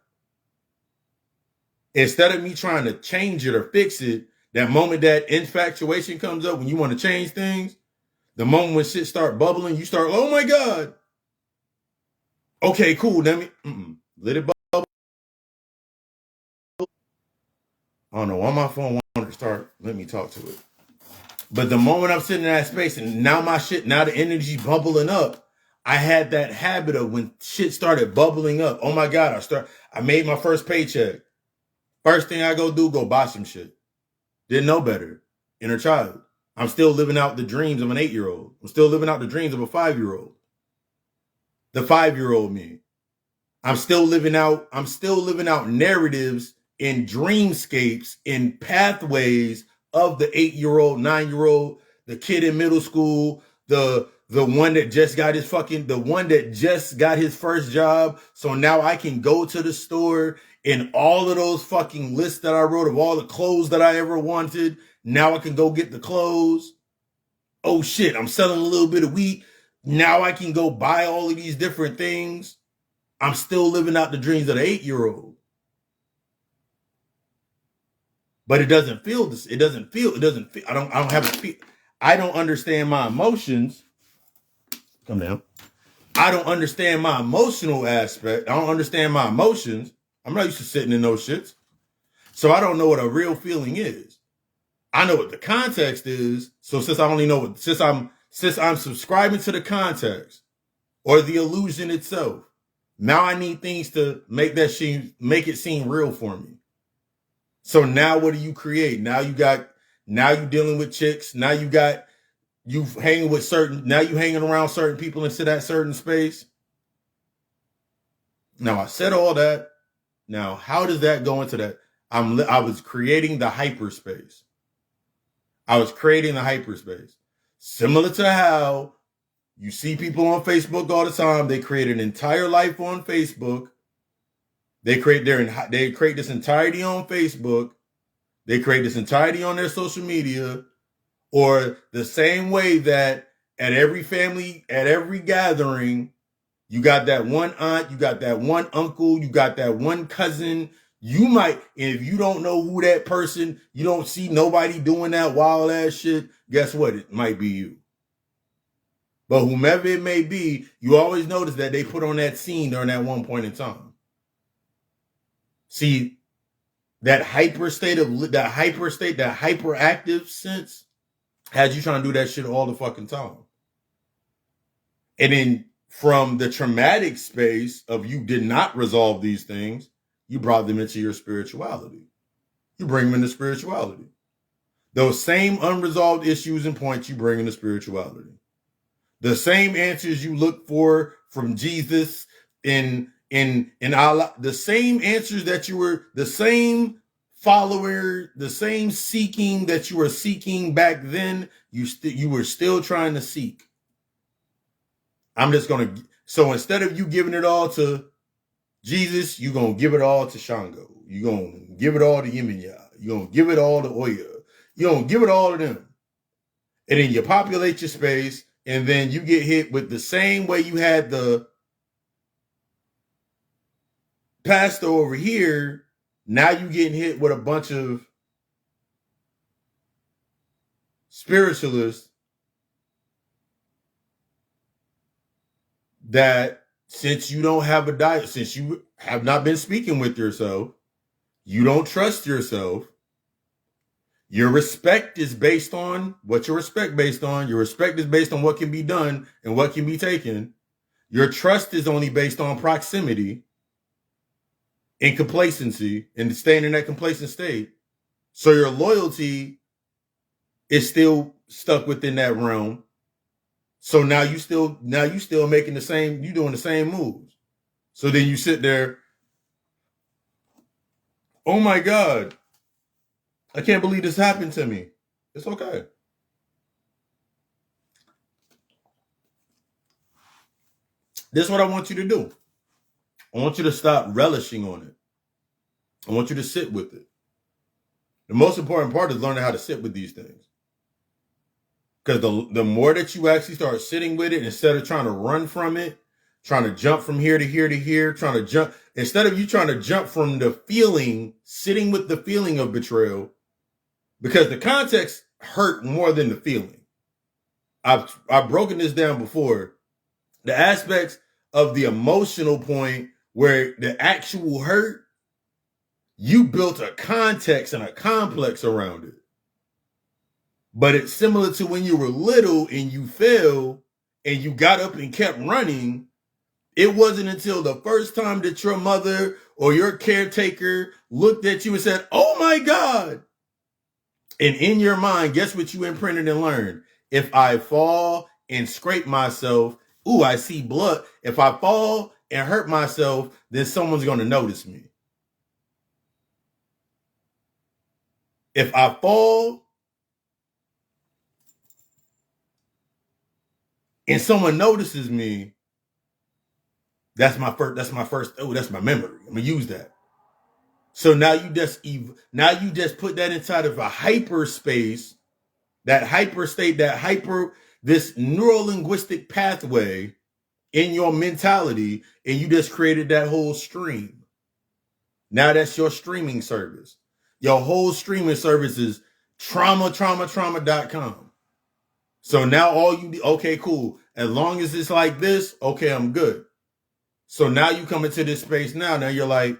S1: Instead of me trying to change it or fix it, that moment that infatuation comes up when you want to change things, the moment when shit start bubbling, you start, oh my God. Okay, cool. Let it bubble. I don't know why my phone wanted to start. Let me talk to it. But the moment I'm sitting in that space and now now the energy bubbling up, I had that habit of when shit started bubbling up. Oh my God, I made my first paycheck. First thing I go buy some shit. Didn't know better. Inner child. I'm still living out the dreams of an 8-year-old. I'm still living out the dreams of a 5-year-old. The 5-year-old me. I'm still living out narratives in dreamscapes, in pathways of the 8-year-old, 9-year-old, the kid in middle school, the one that just got his first job. So now I can go to the store and all of those fucking lists that I wrote of all the clothes that I ever wanted. Now I can go get the clothes. Oh shit, I'm selling a little bit of wheat. Now I can go buy all of these different things. I'm still living out the dreams of the 8-year-old. But it doesn't feel this. It doesn't feel. I don't have a feel. I don't understand my emotions. Come down. I don't understand my emotional aspect. I don't understand my emotions. I'm not used to sitting in those shits. So I don't know what a real feeling is. I know what the context is. So since I'm subscribing to the context or the illusion itself, now I need things to make it seem real for me. So now what do you create? Now you dealing with chicks. Now you hanging around certain people into that certain space. Now I said all that. Now, how does that go into that? I was creating the hyperspace. Similar to how you see people on Facebook all the time. They create an entire life on Facebook. They create this entirety on Facebook. They create this entirety on their social media. Or the same way that at every family, at every gathering, you got that one aunt, you got that one uncle, you got that one cousin. You might, if you don't know who that person, you don't see nobody doing that wild ass shit, guess what? It might be you. But whomever it may be, you always notice that they put on that scene during that one point in time. See, that hyperactive sense has you trying to do that shit all the fucking time. And then from the traumatic space of you did not resolve these things, you brought them into your spirituality. You bring them into spirituality. Those same unresolved issues and points you bring into spirituality. The same answers you look for from Jesus in Allah, the same answers that the same follower, the same seeking that you were seeking back then, you were still trying to seek. So instead of you giving it all to Jesus, you're going to give it all to Shango. You're going to give it all to Yeminya. You're going to give it all to Oya. You're going to give it all to them. And then you populate your space, and then you get hit with the same way you had the pastor over here. Now you getting hit with a bunch of spiritualists that since you don't have a diet, since you have not been speaking with yourself, you don't trust yourself. Your respect is based on what your respect based on. Your respect is based on what can be done and what can be taken. Your trust is only based on proximity and complacency and staying in that complacent state. So your loyalty is still stuck within that realm. So now you still making you doing the same moves. So then you sit there, oh my God, I can't believe this happened to me. It's okay. This is what I want you to do. I want you to stop relishing on it. I want you to sit with it. The most important part is learning how to sit with these things. Because the more that you actually start sitting with it, instead of trying to run from it, trying to jump from here to here to here, instead of you trying to jump from the feeling, sitting with the feeling of betrayal, because the context hurt more than the feeling. I've broken this down before. The aspects of the emotional point where the actual hurt, you built a context and a complex around it. But it's similar to when you were little and you fell and you got up and kept running. It wasn't until the first time that your mother or your caretaker looked at you and said, "Oh my God." And in your mind, guess what you imprinted and learned? If I fall and scrape myself, ooh, I see blood. If I fall and hurt myself, then someone's going to notice me. If I fall and someone notices me, that's my first, oh, that's my memory. I'm going to use that. So now you just put that inside of a hyperspace, that hyper state, this neuro-linguistic pathway in your mentality, and you just created that whole stream. Now that's your streaming service. Your whole streaming service is trauma.com. So now all you do, okay, cool. As long as it's like this, okay, I'm good. So now you come into this space now you're like,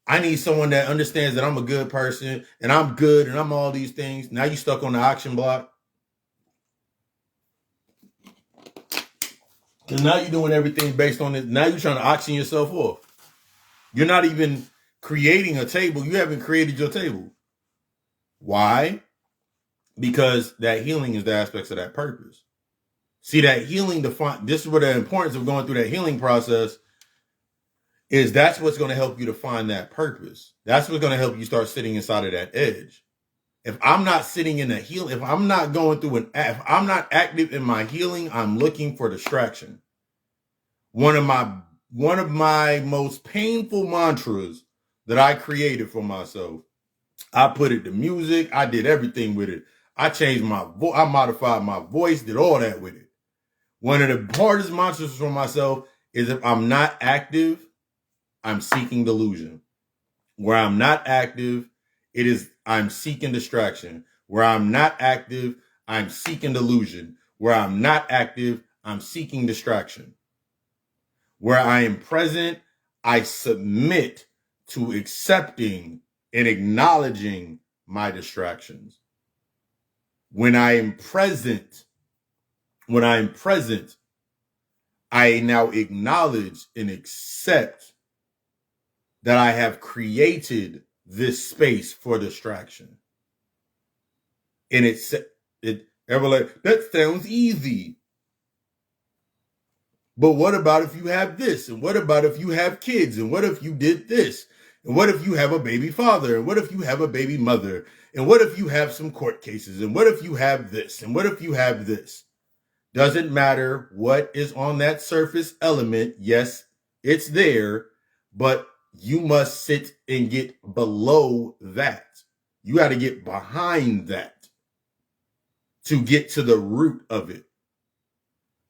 S1: I need someone that understands that I'm a good person and I'm good and I'm all these things. Now you stuck on the auction block. Because now you're doing everything based on it. Now you're trying to auction yourself off. You're not even creating a table. You haven't created your table. Why? Because that healing is the aspects of that purpose. See, that healing, this is where the importance of going through that healing process is. That's what's going to help you to find that purpose. That's what's going to help you start sitting inside of that edge. If I'm not sitting in a healing, if I'm not going through if I'm not active in my healing, I'm looking for distraction. One of my most painful mantras that I created for myself, I put it to music. I did everything with it. I changed my voice. I modified my voice, did all that with it. One of the hardest mantras for myself is if I'm not active, I'm seeking delusion. Where I'm not active, I'm seeking distraction. Where I'm not active, I'm seeking delusion. Where I'm not active, I'm seeking distraction. Where I am present, I submit to accepting and acknowledging my distractions. When I am present, I now acknowledge and accept that I have created this space for distraction. And everyone like, that sounds easy. But what about if you have this? And what about if you have kids? And what if you did this? And what if you have a baby father? And what if you have a baby mother? And what if you have some court cases? And what if you have this? And what if you have this? Doesn't matter what is on that surface element. Yes, it's there, but you must sit and get below that. You got to get behind that to get to the root of it.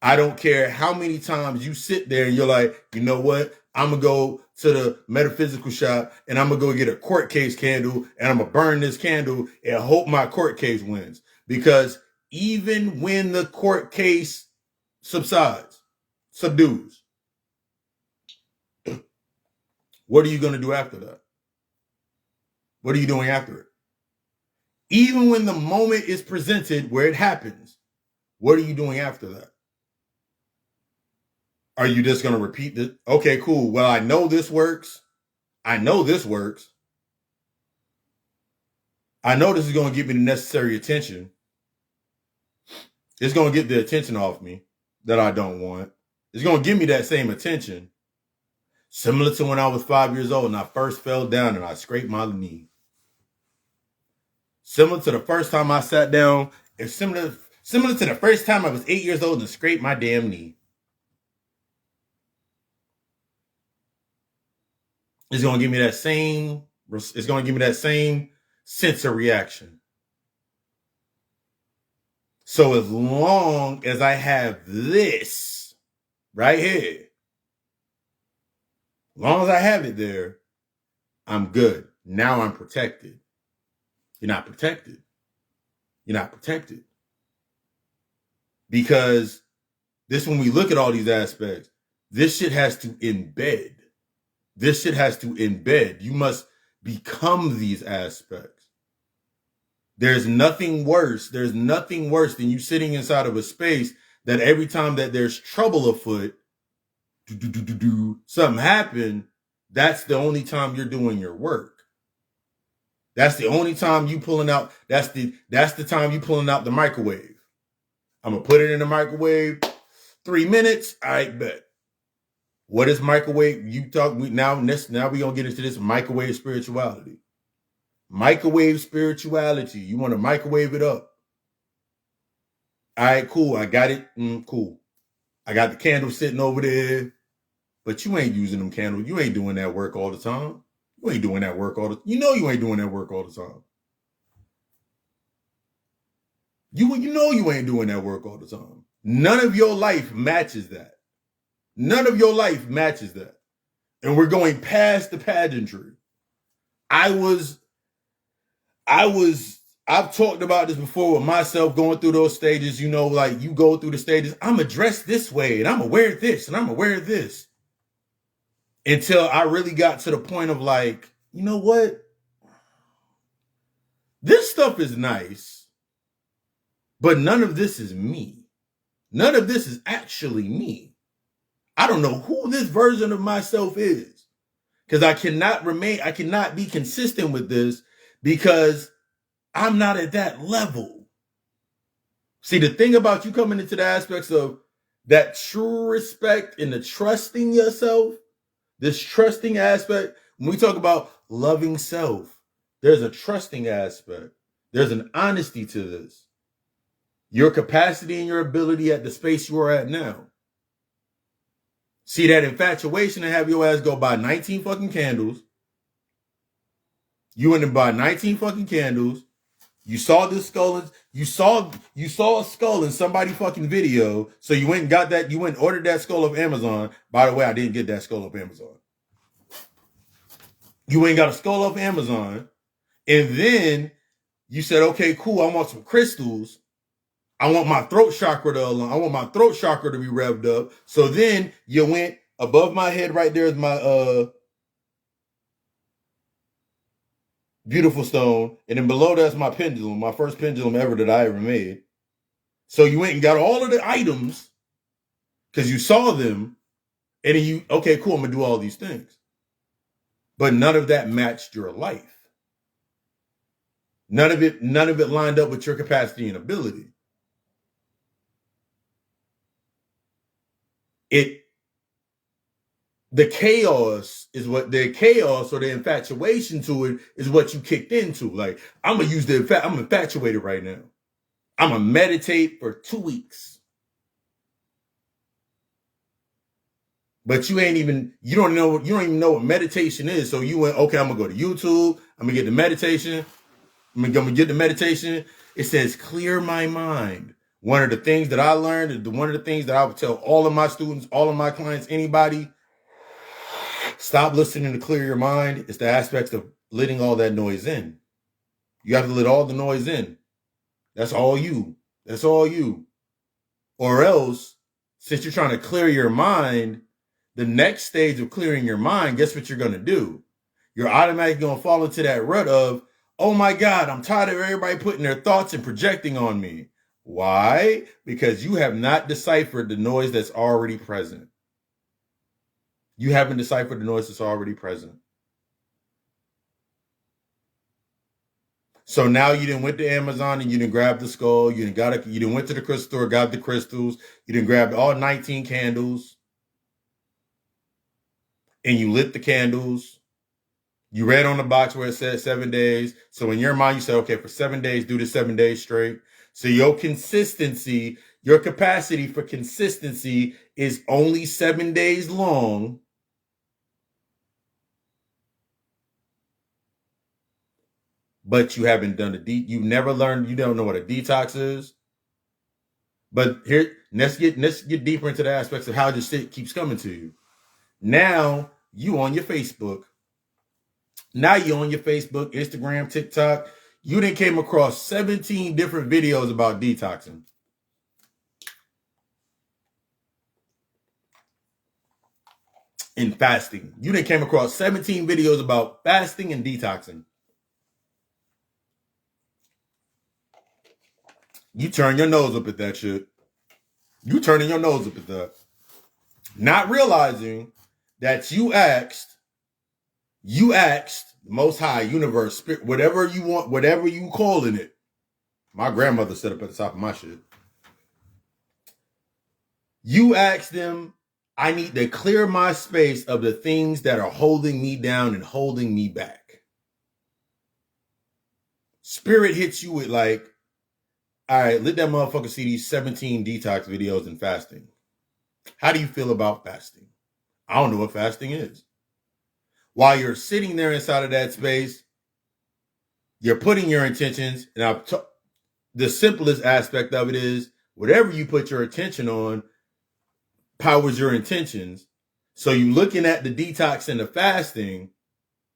S1: I don't care how many times you sit there and you're like, you know what? I'm going to go to the metaphysical shop and I'm going to go get a court case candle and I'm going to burn this candle and hope my court case wins. Because even when the court case subdues, what are you going to do after that? What are you doing after it? Even when the moment is presented where it happens, what are you doing after that? Are you just going to repeat this? Okay, cool. Well, I know this works. I know this works. I know this is going to give me the necessary attention. It's going to get the attention off me that I don't want. It's going to give me that same attention. Similar to when I was 5 years old and I first fell down and I scraped my knee. Similar to the first time I sat down. It's similar to the first time I was 8 years old and scraped my damn knee. It's going to give me that same sense of reaction. So as long as I have this right here, as long as I have it there, I'm good. Now I'm protected. You're not protected. You're not protected. Because when we look at all these aspects, this shit has to embed. You must become these aspects. There's nothing worse. There's nothing worse than you sitting inside of a space that every time that there's trouble afoot, something happened. That's the only time you're doing your work. That's the only time you pulling out. That's the time you pulling out the microwave. I'm gonna put it in the microwave. 3 minutes. All right, bet. What is microwave? Now we gonna get into this microwave spirituality. Microwave spirituality. You want to microwave it up. All right, cool. I got it. Cool. I got the candle sitting over there, but you ain't using them candles. You ain't doing that work all the time. You ain't doing that work all the time. You know you ain't doing that work all the time. You know you ain't doing that work all the time. None of your life matches that. None of your life matches that. And we're going past the pageantry. I've talked about this before with myself going through those stages, you know, like you go through the stages. I'm going to dress this way and I'm going to wear this and I'm going to wear this. Until I really got to the point of like, you know what? This stuff is nice, but none of this is me. None of this is actually me. I don't know who this version of myself is because I cannot be consistent with this because I'm not at that level. See, the thing about you coming into the aspects of that true respect and the trusting yourself, this trusting aspect, when we talk about loving self, there's a trusting aspect. There's an honesty to this. Your capacity and your ability at the space you are at now. See that infatuation and have your ass go buy 19 fucking candles. You went and buy 19 fucking candles. You saw this skull. You saw a skull in somebody fucking video. So you went and got that. You went and ordered that skull off Amazon. By the way, I didn't get that skull off Amazon. You went and got a skull off Amazon. And then you said, okay, cool. I want some crystals. I want my throat chakra to be revved up. So then you went above my head right there is my beautiful stone. And then below that's my pendulum, my first pendulum ever that I ever made. So you went and got all of the items because you saw them. And then okay, cool, I'm going to do all these things. But none of that matched your life. None of it lined up with your capacity and ability. The chaos or the infatuation to it is what you kicked into. Like, I'm infatuated right now. I'm going to meditate for 2 weeks. But you don't even know what meditation is. So you went, okay, I'm going to go to YouTube. I'm going to get the meditation. I'm going to get the meditation. It says, clear my mind. One of the things that I learned, one of the things that I would tell all of my students, all of my clients, anybody, stop listening to clear your mind. It's the aspects of letting all that noise in. You have to let all the noise in. That's all you. That's all you. Or else, since you're trying to clear your mind, the next stage of clearing your mind, guess what you're going to do? You're automatically going to fall into that rut of, oh my God, I'm tired of everybody putting their thoughts and projecting on me. Why? Because you have not deciphered the noise that's already present. You haven't deciphered the noise that's already present. So now you didn't went to Amazon and you didn't grab the skull. You didn't went to the crystal store, got the crystals. You didn't grab all 19 candles. And you lit the candles. You read on the box where it said 7 days. So in your mind, you said, okay, for 7 days, do this 7 days straight. So your consistency, your capacity for consistency is only 7 days long. But you haven't done you've never learned, you don't know what a detox is. But here, let's get deeper into the aspects of how this shit keeps coming to you. Now you on your Facebook. Now you're on your Facebook, Instagram, TikTok. You done came across 17 different videos about detoxing. And fasting. You done came across 17 videos about fasting and detoxing. You turn your nose up at that shit. You turning your nose up at that. Not realizing that you asked the Most High, universe, spirit, whatever you want, whatever you calling it. My grandmother set up at the top of my shit. You asked them, I need to clear my space of the things that are holding me down and holding me back. Spirit hits you with like, all right, let that motherfucker see these 17 detox videos and fasting. How do you feel about fasting? I don't know what fasting is. While you're sitting there inside of that space, you're putting your intentions, and the simplest aspect of it is whatever you put your attention on powers your intentions. So you looking at the detox and the fasting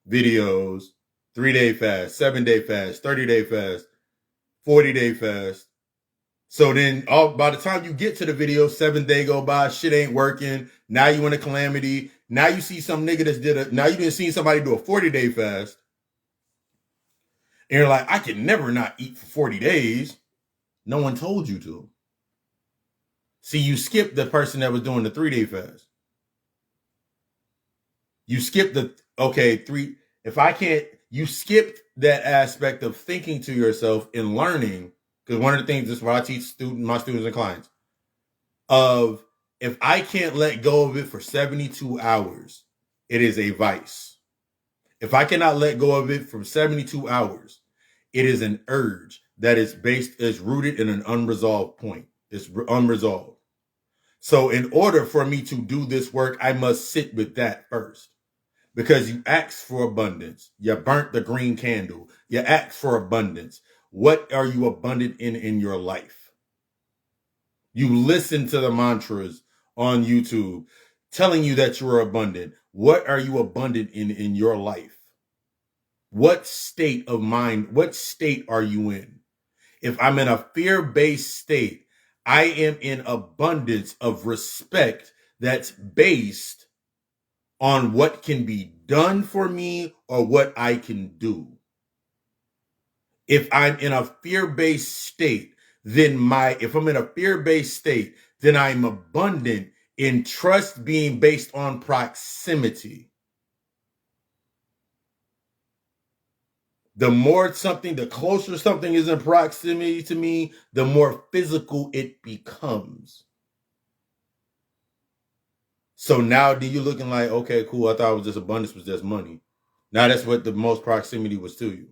S1: videos, 3-day fast, 7-day fast, 30-day fast, 40-day fast. So then by the time you get to the video, 7th day go by, shit ain't working. Now you in a calamity. Now you see some nigga now you didn't see somebody do a 40-day fast. And you're like, I can never not eat for 40 days. No one told you to. See, you skipped the person that was doing the 3-day fast. You skipped you skipped that aspect of thinking to yourself and learning. Because one of the things, this is what I teach my students and clients, of if I can't let go of it for 72 hours, it is a vice. If I cannot let go of it for 72 hours, it is an urge that is rooted in an unresolved point. It's unresolved. So in order for me to do this work, I must sit with that first. Because you asked for abundance. You burnt the green candle. You asked for abundance. What are you abundant in your life? You listen to the mantras on YouTube telling you that you're abundant. What are you abundant in your life? What state of mind, what state are you in? If I'm in a fear-based state, I am in abundance of respect that's based on what can be done for me or what I can do. If I'm in a fear-based state, then I'm abundant in trust being based on proximity. The closer something is in proximity to me, the more physical it becomes. So now you're looking like, okay, cool, I thought it was just abundance was just money. Now that's what the most proximity was to you.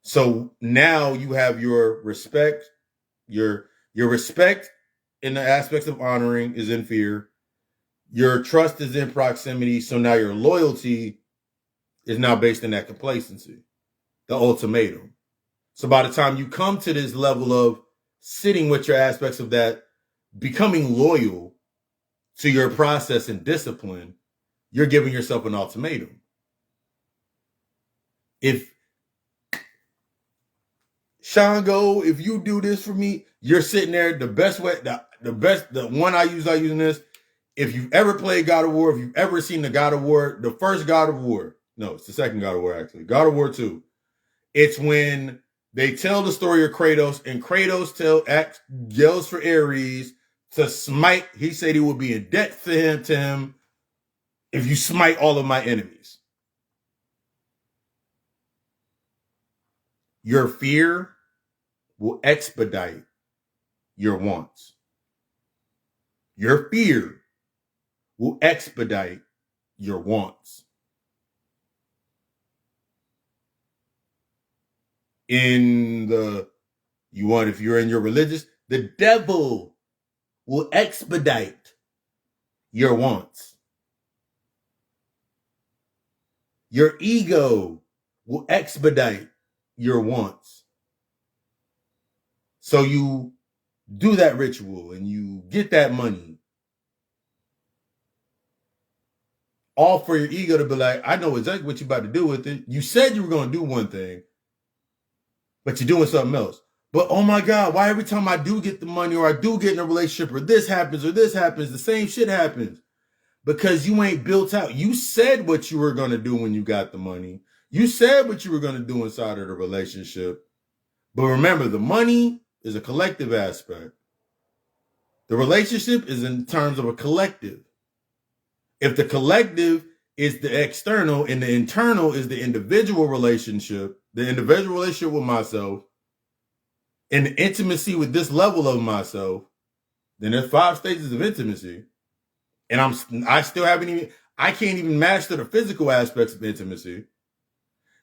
S1: So now you have your respect, your respect in the aspects of honoring is in fear. Your trust is in proximity. So now your loyalty is now based in that complacency, the ultimatum. So by the time you come to this level of sitting with your aspects of that, becoming loyal to your process and discipline, you're giving yourself an ultimatum. If Shango, if you do this for me, you're sitting there. The best way, the one I use in this. If you've ever played God of War, if you've ever seen the God of War, the first God of War, no, it's the second God of War actually, God of War 2. It's when they tell the story of Kratos, and Kratos yells for Ares to smite. He said he would be in debt to him if you smite all of my enemies. Your fear will expedite your wants. Your fear will expedite your wants. If you're in your religious, the devil will expedite your wants. Your ego will expedite your wants. So you do that ritual and you get that money. All for your ego to be like, I know exactly what you're about to do with it. You said you were going to do one thing, but you're doing something else. But oh my God, why every time I do get the money or I do get in a relationship or this happens, the same shit happens? Because you ain't built out. You said what you were going to do when you got the money. You said what you were going to do inside of the relationship. But remember, the money is a collective aspect. The relationship is in terms of a collective. If the collective is the external and the internal is the individual relationship with myself, and the intimacy with this level of myself, then there's 5 stages of intimacy. And I can't even master the physical aspects of intimacy.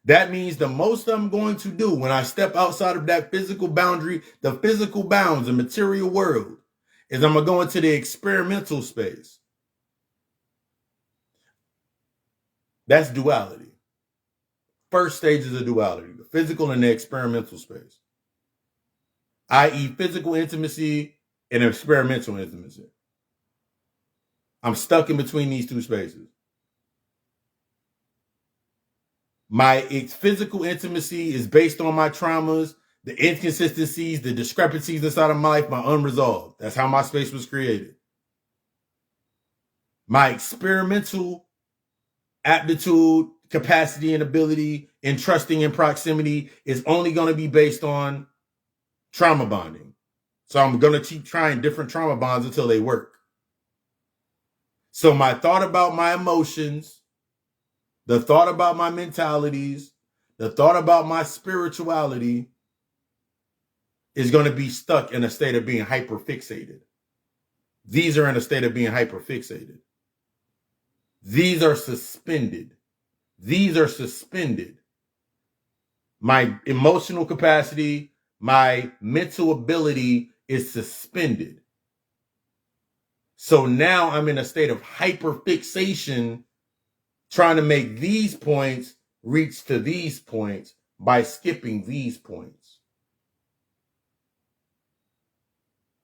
S1: That means the most I'm going to do when I step outside of that physical boundary, the physical bounds, the material world, is I'm going to go into the experimental space. That's duality. First stages of duality, the physical and the experimental space, i.e. physical intimacy and experimental intimacy. I'm stuck in between these 2 spaces. My physical intimacy is based on my traumas, the inconsistencies, the discrepancies inside of my life, my unresolved. That's how my space was created. My experimental aptitude, capacity, and ability in trusting in proximity is only going to be based on trauma bonding. So I'm going to keep trying different trauma bonds until they work. So my thought about my emotions, the thought about my mentalities, the thought about my spirituality is going to be stuck in a state of being hyper fixated. These are in a state of being hyper fixated. These are suspended. My emotional capacity, my mental ability is suspended. So now I'm in a state of hyper fixation, trying to make these points reach to these points by skipping these points.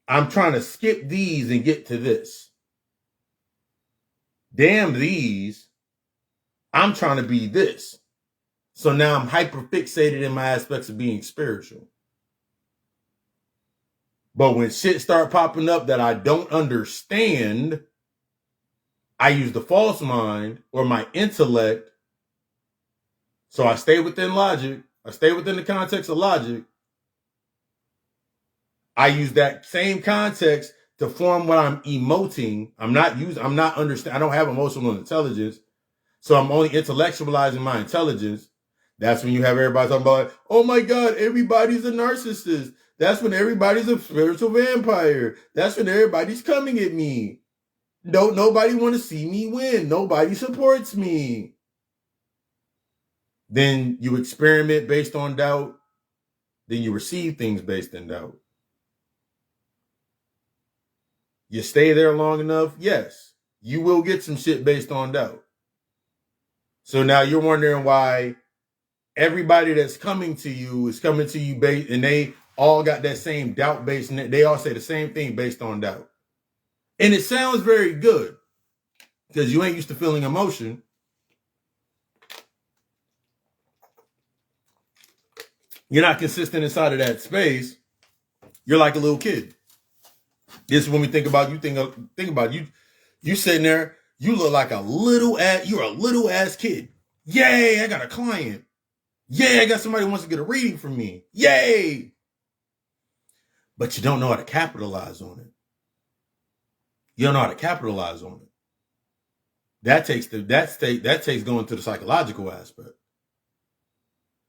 S1: I'm trying to skip these and get to this. Damn these, I'm trying to be this. So now I'm hyper fixated in my aspects of being spiritual. But when shit start popping up that I don't understand, I use the false mind or my intellect. So I stay within logic. I stay within the context of logic. I use that same context to form what I'm emoting. I'm not understanding. I don't have emotional intelligence. So I'm only intellectualizing my intelligence. That's when you have everybody talking about, oh my God, everybody's a narcissist. That's when everybody's a spiritual vampire. That's when everybody's coming at me. Nobody want to see me win. Nobody supports me. Then you experiment based on doubt. Then you receive things based on doubt. You stay there long enough, yes, you will get some shit based on doubt. So now you're wondering why everybody that's coming to you is coming to you based, and they all got that same doubt based, and they all say the same thing based on doubt. And it sounds very good because you ain't used to feeling emotion. You're not consistent inside of that space. You're like a little kid. This is when we think about you. Think about you. You sitting there. You look like you're a little ass kid. Yay! I got a client. Yay! I got somebody who wants to get a reading from me. Yay! But you don't know how to capitalize on it. You don't know how to capitalize on it. That takes going to the psychological aspect.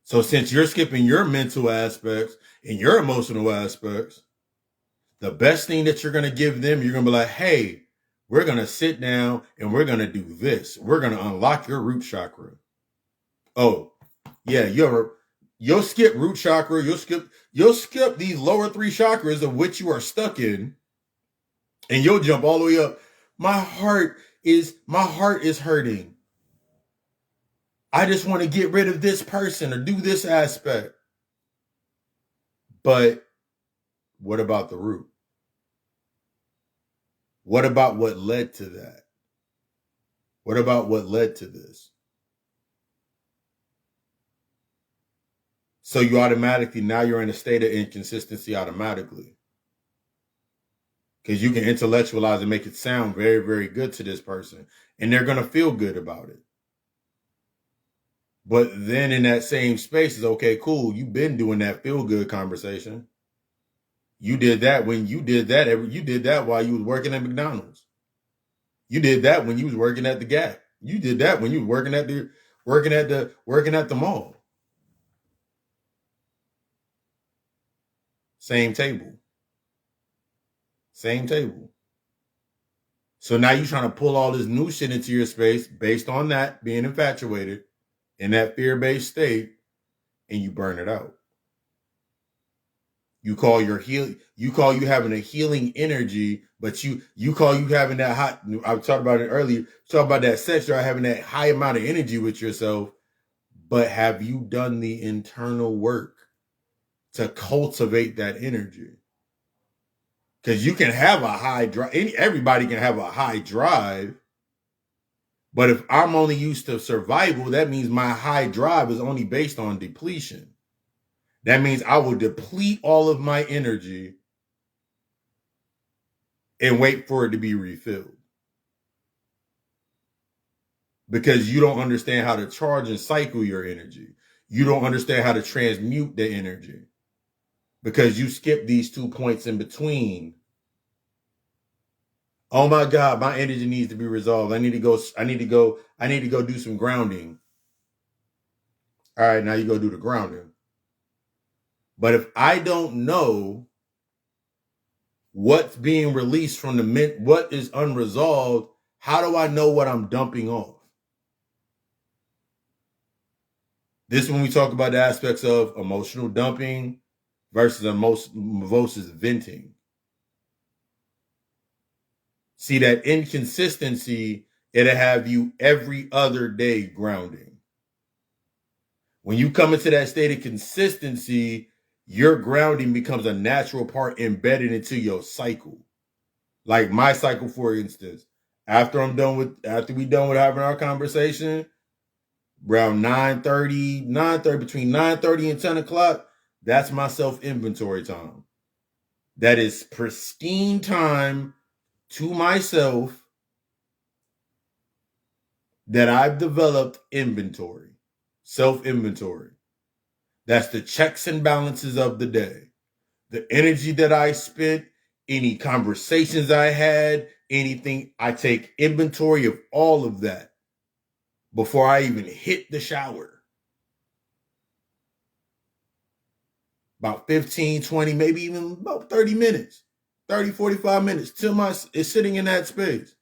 S1: So since you're skipping your mental aspects and your emotional aspects, the best thing that you're going to give them, you're going to be like, hey, we're going to sit down and we're going to do this. We're going to unlock your root chakra. Oh, yeah, you'll skip root chakra. You'll skip these lower 3 chakras of which you are stuck in, and you'll jump all the way up. My heart is hurting. I just want to get rid of this person or do this aspect. But what about the root? What about what led to that? What about what led to this? So you automatically, now you're in a state of inconsistency automatically. Because you can intellectualize and make it sound very, very good to this person. And they're going to feel good about it. But then in that same space is okay, cool. You've been doing that feel good conversation. You did that when you did that. You did that while you was working at McDonald's. You did that when you was working at the Gap. You did that when you was working at the mall. Same table. Same table. So now you're trying to pull all this new shit into your space based on that being infatuated in that fear-based state, and you burn it out. You call you having a healing energy, but you call you having that hot. I talked about it earlier. Talk about that sexual, having that high amount of energy with yourself. But have you done the internal work to cultivate that energy? Because you can have a high drive. Everybody can have a high drive. But if I'm only used to survival, that means my high drive is only based on depletion. That means I will deplete all of my energy and wait for it to be refilled. Because you don't understand how to charge and cycle your energy. You don't understand how to transmute the energy. Because you skip these 2 points in between. Oh my God, my energy needs to be resolved. I need to go do some grounding. All right, now you go do the grounding. But if I don't know what's being released from what is unresolved, how do I know what I'm dumping off? This is when we talk about the aspects of emotional dumping versus venting. See, that inconsistency, it'll have you every other day grounding. When you come into that state of consistency, your grounding becomes a natural part embedded into your cycle. Like my cycle, for instance, after we done with having our conversation, around 9:30, between 9:30 and 10 o'clock, that's my self-inventory time. That is pristine time to myself that I've developed inventory, self-inventory. That's the checks and balances of the day. The energy that I spent, any conversations I had, anything, I take inventory of all of that before I even hit the shower. About 15, 20, maybe even about 30 minutes, 30, 45 minutes till is sitting in that space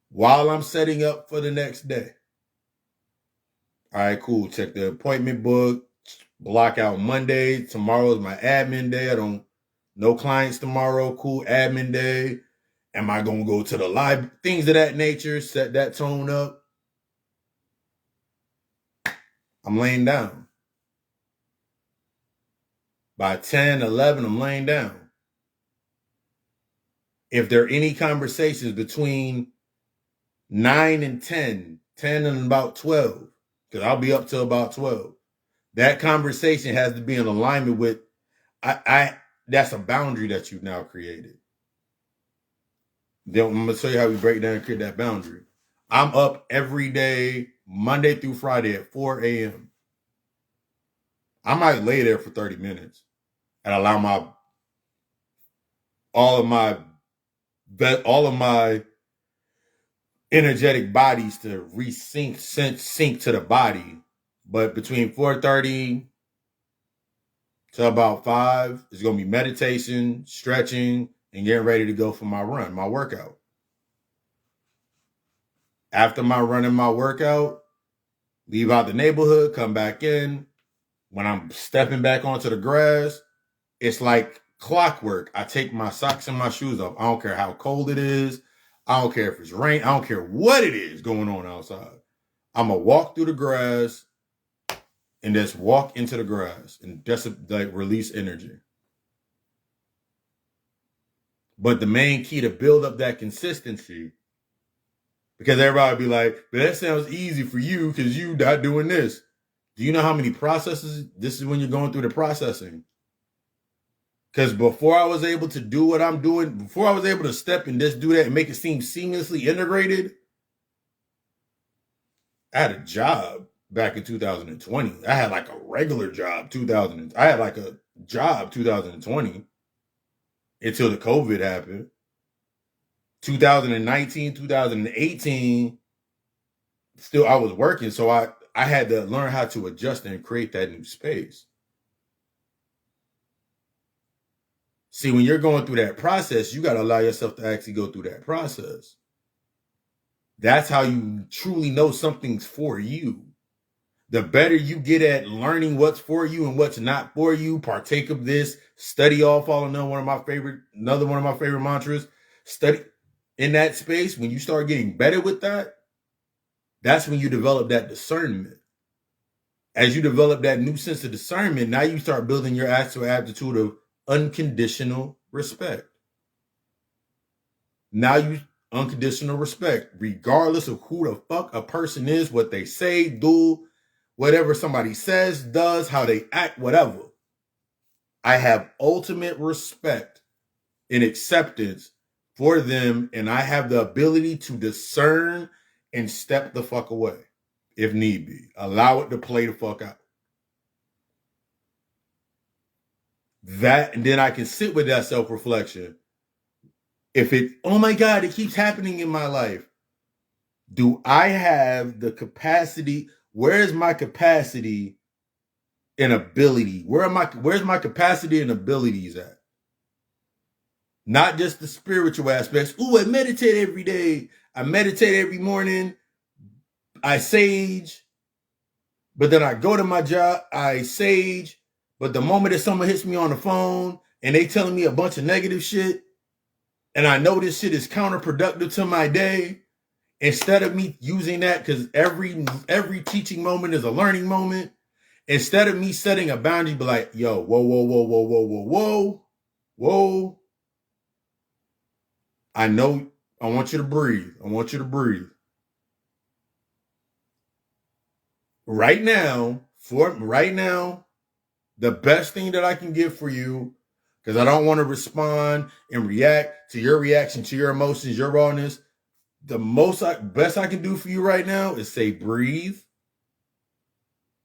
S1: while I'm setting up for the next day. All right, cool. Check the appointment book, block out Monday. Tomorrow is my admin day. No clients tomorrow. Cool, admin day. Am I going to go to the live? Things of that nature, set that tone up. I'm laying down. By 10, 11, I'm laying down. If there are any conversations between 9 and 10, 10 and about 12, because I'll be up till about 12, that conversation has to be in alignment with, that's a boundary that you've now created. Then I'm going to show you how we break down and create that boundary. I'm up every day, Monday through Friday at 4 a.m. I might lay there for 30 minutes and allow all of my energetic bodies to sync to the body. But between 4:30 to about 5, it's going to be meditation, stretching, and getting ready to go for my run, my workout. After my run and my workout, leave out the neighborhood, come back in. When I'm stepping back onto the grass, it's like clockwork. I take my socks and my shoes off. I don't care how cold it is. I don't care if it's rain. I don't care what it is going on outside. I'm going to walk through the grass and just walk into the grass and just like release energy. But the main key to build up that consistency, because everybody be like, but that sounds easy for you because you not doing this. Do you know how many processes? This is when you're going through the processing. Because before I was able to do what I'm doing, before I was able to step and just do that and make it seem seamlessly integrated, I had a job back in 2020. I had like a regular job I had like a job 2020 until the COVID happened. 2019, 2018, still I was working, so I had to learn how to adjust and create that new space. See, when you're going through that process, you got to allow yourself to actually go through that process. That's how you truly know something's for you. The better you get at learning what's for you and what's not for you, partake of this, study all, follow another one of my favorite mantras, study in that space. When you start getting better with that, that's when you develop that discernment. As you develop that new sense of discernment, now you start building your actual aptitude of unconditional respect. Now you unconditional respect, regardless of who the fuck a person is, what they say, do, whatever somebody says, does, how they act, whatever. I have ultimate respect and acceptance for them, and I have the ability to discern and step the fuck away if need be. Allow it to play the fuck out. That, and then I can sit with that self-reflection. If it, oh my God, it keeps happening in my life. Do I have the capacity? Where is my capacity and ability? Where's my capacity and abilities at? Not just the spiritual aspects. Ooh, I meditate every day. I meditate every morning. I sage. But then I go to my job. I sage. But the moment that someone hits me on the phone and they telling me a bunch of negative shit, and I know this shit is counterproductive to my day, instead of me using that, because every teaching moment is a learning moment, instead of me setting a boundary, be like, yo, whoa. I know, I want you to breathe. I want you to breathe. Right now, the best thing that I can give for you, because I don't want to respond and react to your reaction, to your emotions, your rawness. The best I can do for you right now is say, breathe,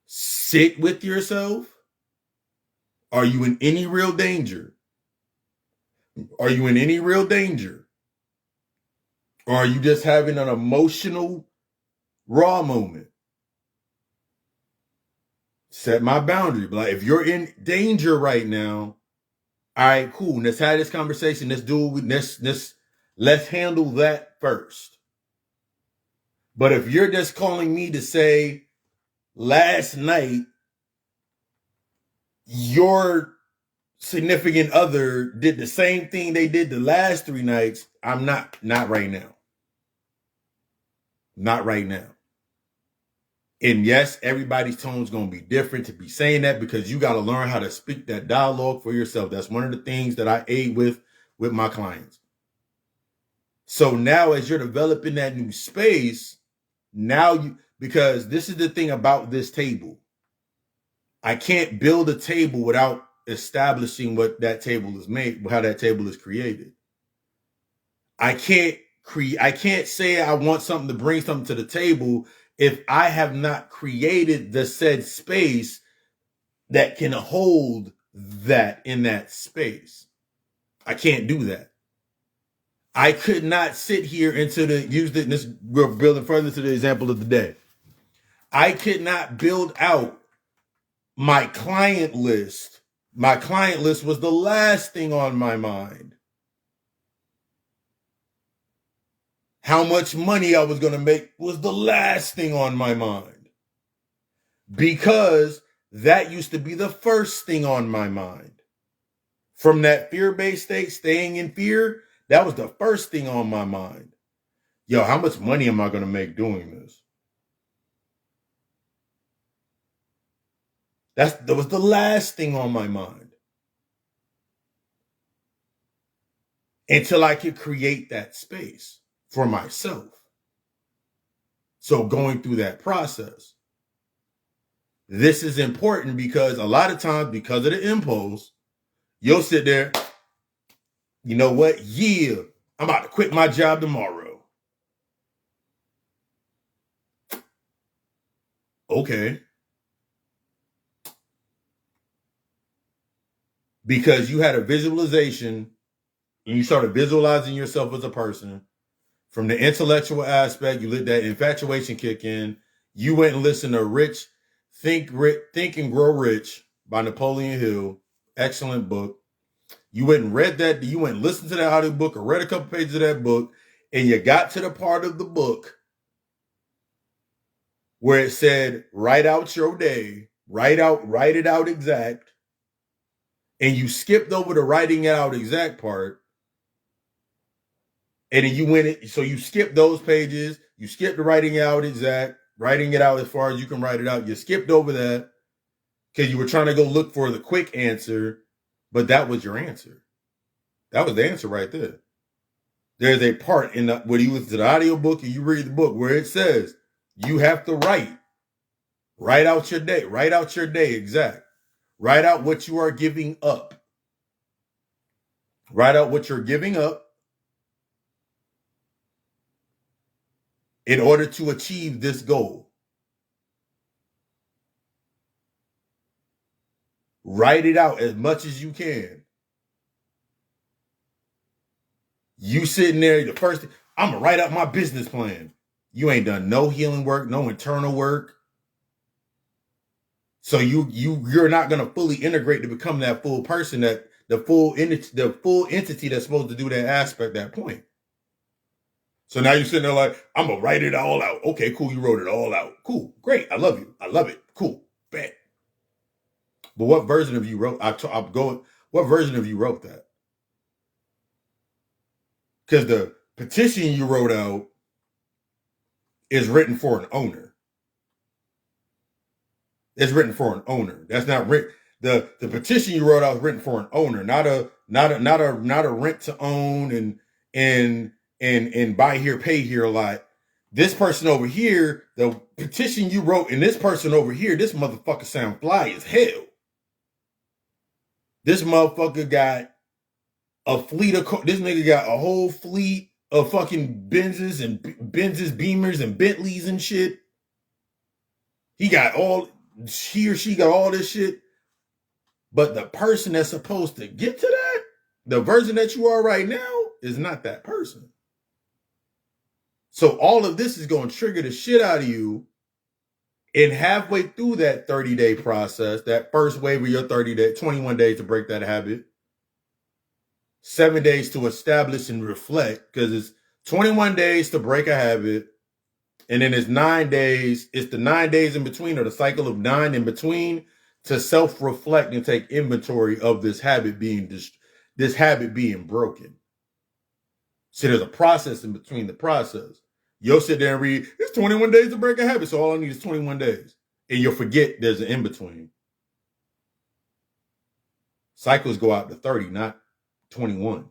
S1: sit with yourself. Are you in any real danger? Are you in any real danger? Or are you just having an emotional, raw moment? Set my boundary. But like, if you're in danger right now, all right, cool. Let's have this conversation. Let's handle that first. But if you're just calling me to say, last night, your significant other did the same thing they did the last 3 nights, I'm not right now. Not right now. And yes, everybody's tone is going to be different to be saying that, because you got to learn how to speak that dialogue for yourself. That's one of the things that I aid with my clients. So now as you're developing that new space, because this is the thing about this table. I can't build a table without establishing what that table is made, how that table is created. I can't say I want something to bring something to the table if I have not created the said space that can hold that in that space. I can't do that. I could not sit here we're building further to the example of the day. I could not build out my client list. My client list was the last thing on my mind. How much money I was going to make was the last thing on my mind. Because that used to be the first thing on my mind. From that fear-based state, staying in fear, that was the first thing on my mind. Yo, how much money am I going to make doing this? That was the last thing on my mind. Until I could create that space for myself. So going through that process. This is important because a lot of times, because of the impulse, you'll sit there, you know what? Yeah, I'm about to quit my job tomorrow. Okay. Because you had a visualization and you started visualizing yourself as a person. From the intellectual aspect, you let that infatuation kick in. You went and listened to Think and Grow Rich by Napoleon Hill. Excellent book. You went and read that. You went and listened to that audiobook or read a couple pages of that book, and you got to the part of the book where it said, write out your day, write it out exact, and you skipped over the writing it out exact part. And then you went, so you skipped those pages, you skipped the writing out exact, writing it out as far as you can write it out. You skipped over that because you were trying to go look for the quick answer, but that was your answer. That was the answer right there. There's a part in when you listen to the audiobook and you read the book where it says you have to write out your day exact. Write out what you are giving up. Write out what you're giving up in order to achieve this goal. Write it out as much as you can. You sitting there, the first thing, I'm going to write out my business plan. You ain't done no healing work, no internal work. So you're not going to fully integrate to become that full person, that the full entity that's supposed to do that aspect, that point. So now you're sitting there like, I'm going to write it all out. Okay, cool. You wrote it all out. Cool. Great. I love you. I love it. Cool. Bet. But what version of you wrote? What version of you wrote that? Because the petition you wrote out is written for an owner. It's written for an owner. That's not written. The petition you wrote out is written for an owner, not a rent to own and buy here, pay here a lot. This person over here, the petition you wrote, and this person over here, this motherfucker sound fly as hell. This motherfucker got a fleet of, this nigga got a whole fleet of fucking Benzes, Beamers, and Bentleys and shit. He or she got all this shit. But the person that's supposed to get to that, the version that you are right now, is not that person. So all of this is going to trigger the shit out of you. And halfway through that 30-day process, that first wave of your 21 days to break that habit, 7 days to establish and reflect, because it's 21 days to break a habit, and then it's 9 days. It's the 9 days in between, or the cycle of 9 in between, to self-reflect and take inventory of this habit being broken. So there's a process in between the process. You'll sit there and read, it's 21 days to break a habit, so all I need is 21 days. And you'll forget there's an in-between. Cycles go out to 30, not 21.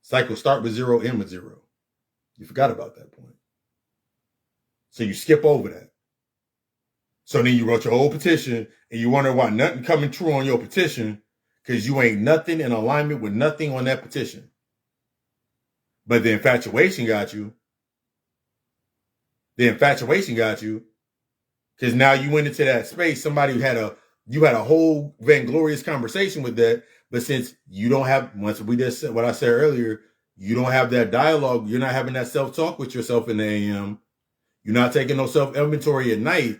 S1: Cycles start with 0, end with 0. You forgot about that point. So you skip over that. So then you wrote your whole petition and you wonder why nothing coming true on your petition, because you ain't nothing in alignment with nothing on that petition. But the infatuation got you. Because now you went into that space. Somebody had a whole vainglorious conversation with that. But since you don't have, once we just said what I said earlier, you don't have that dialogue. You're not having that self-talk with yourself in the AM. You're not taking no self-inventory at night.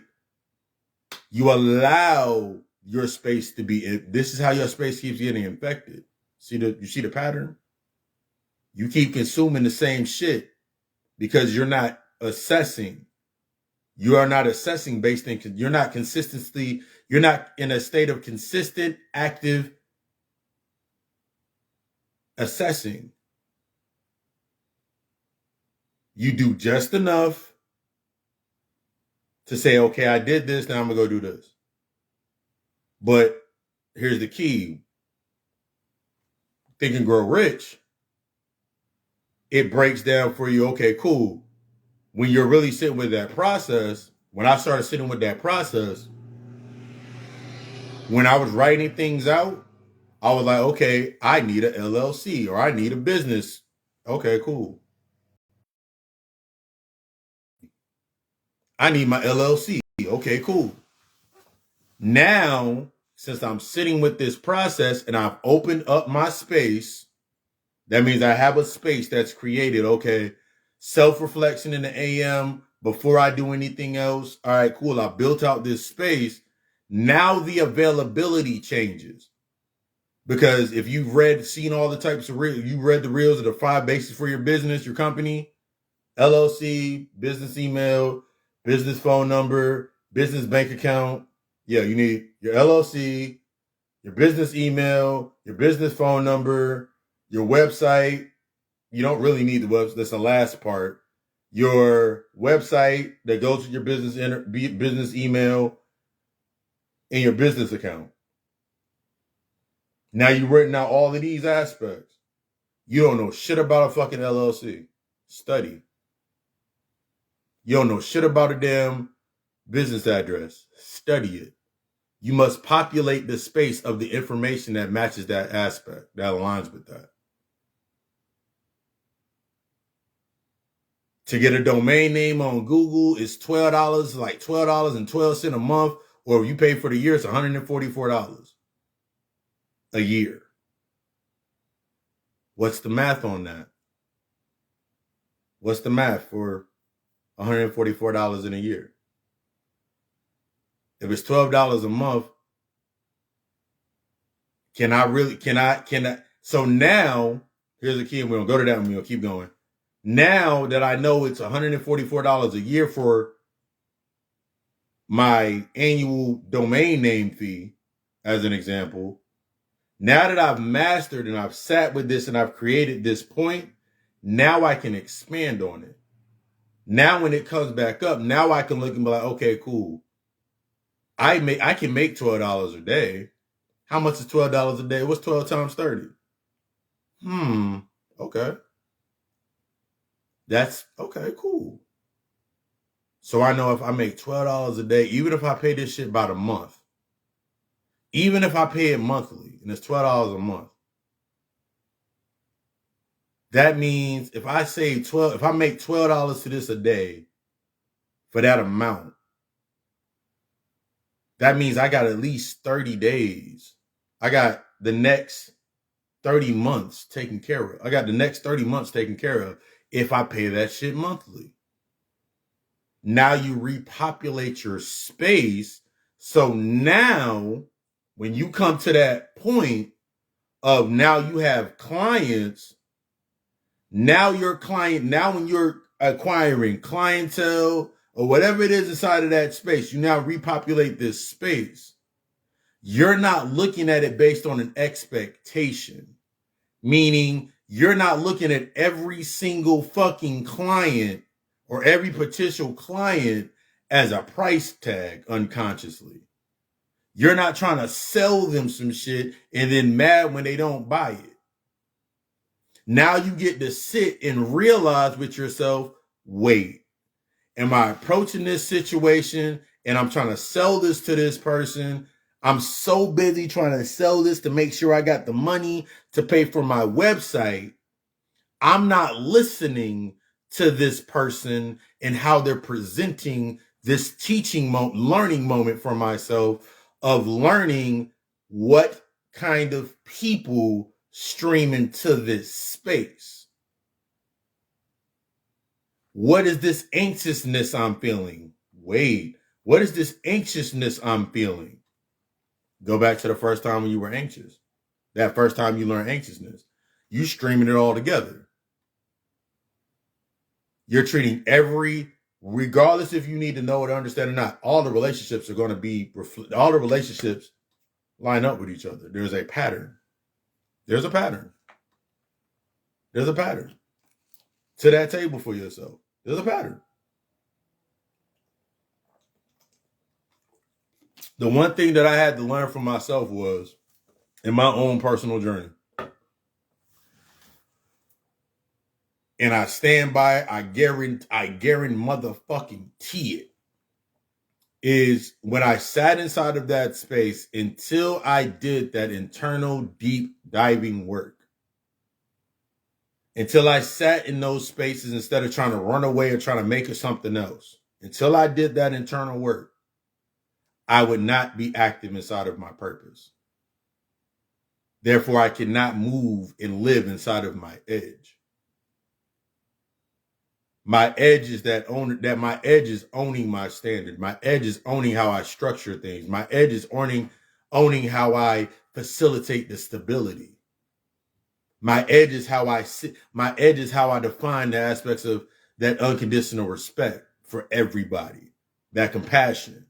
S1: You allow your space to be, this is how your space keeps getting infected. You see the pattern? You keep consuming the same shit because you're not assessing. You are not assessing based in, you're not in a state of consistent, active assessing. You do just enough to say, okay, I did this, now I'm going to go do this. But here's the key. Think and Grow Rich, it breaks down for you, okay, cool. When you're really sitting with that process, when I started sitting with that process, when I was writing things out, I was like, okay, I need a LLC or I need a business. Okay, cool. I need my LLC. Okay, cool. Now, since I'm sitting with this process and I've opened up my space, that means I have a space that's created. Okay, self-reflection in the AM before I do anything else. All right, cool. I built out this space. Now the availability changes. Because if you've seen all the types of reels, you read the reels of the 5 basics for your business, your company, LLC, business email, business phone number, business bank account. Yeah, you need your LLC, your business email, your business phone number, your website. You don't really need the website. That's the last part. Your website that goes to your business email and your business account. Now you've written out all of these aspects. You don't know shit about a fucking LLC. Study. You don't know shit about a damn business address. Study it. You must populate the space of the information that matches that aspect, that aligns with that. To get a domain name on Google is $12, like $12.12 a month, or if you pay for the year, it's $144 a year. What's the math on that? What's the math for $144 in a year? If it's $12 a month, can I? So now, here's the key, and we're going to go to that and we're going to keep going. Now that I know it's $144 a year for my annual domain name fee, as an example, now that I've mastered and I've sat with this and I've created this point, now I can expand on it. Now when it comes back up, now I can look and be like, okay, cool. I can make $12 a day. How much is $12 a day? What's 12 times 30? Okay. That's okay, cool. So I know if I make $12 a day, even if I pay this shit by the month, even if I pay it monthly and it's $12 a month, that means if I make $12 to this a day for that amount, that means I got at least 30 days. I got the next 30 months taken care of. I got the next 30 months taken care of if I pay that shit monthly. Now you repopulate your space. So now when you come to that point of now you have clients, now when you're acquiring clientele or whatever it is inside of that space, you now repopulate this space. You're not looking at it based on an expectation, meaning you're not looking at every single fucking client or every potential client as a price tag unconsciously. You're not trying to sell them some shit and then mad when they don't buy it. Now you get to sit and realize with yourself, wait, am I approaching this situation and I'm trying to sell this to this person? I'm so busy trying to sell this to make sure I got the money to pay for my website. I'm not listening to this person and how they're presenting this learning moment for myself of learning what kind of people stream into this space. What is this anxiousness I'm feeling? Wait, what is this anxiousness I'm feeling? Go back to the first time when you were anxious. That first time you learned anxiousness. You streaming it all together. You're treating regardless if you need to know it or understand or not, all the relationships are going to be, all the relationships line up with each other. There's a pattern. There's a pattern. There's a pattern to that table for yourself. There's a pattern. The one thing that I had to learn from myself was in my own personal journey. And I stand by it. I guarantee motherfucking it. Is when I sat inside of that space until I did that internal deep diving work. Until I sat in those spaces instead of trying to run away or trying to make it something else. until I did that internal work, I would not be active inside of my purpose. Therefore, I cannot move and live inside of my edge. My edge is that my edge is owning my standard. My edge is owning how I structure things. My edge is owning how I facilitate the stability. My edge is how I sit. My edge is how I define the aspects of that unconditional respect for everybody, that compassion.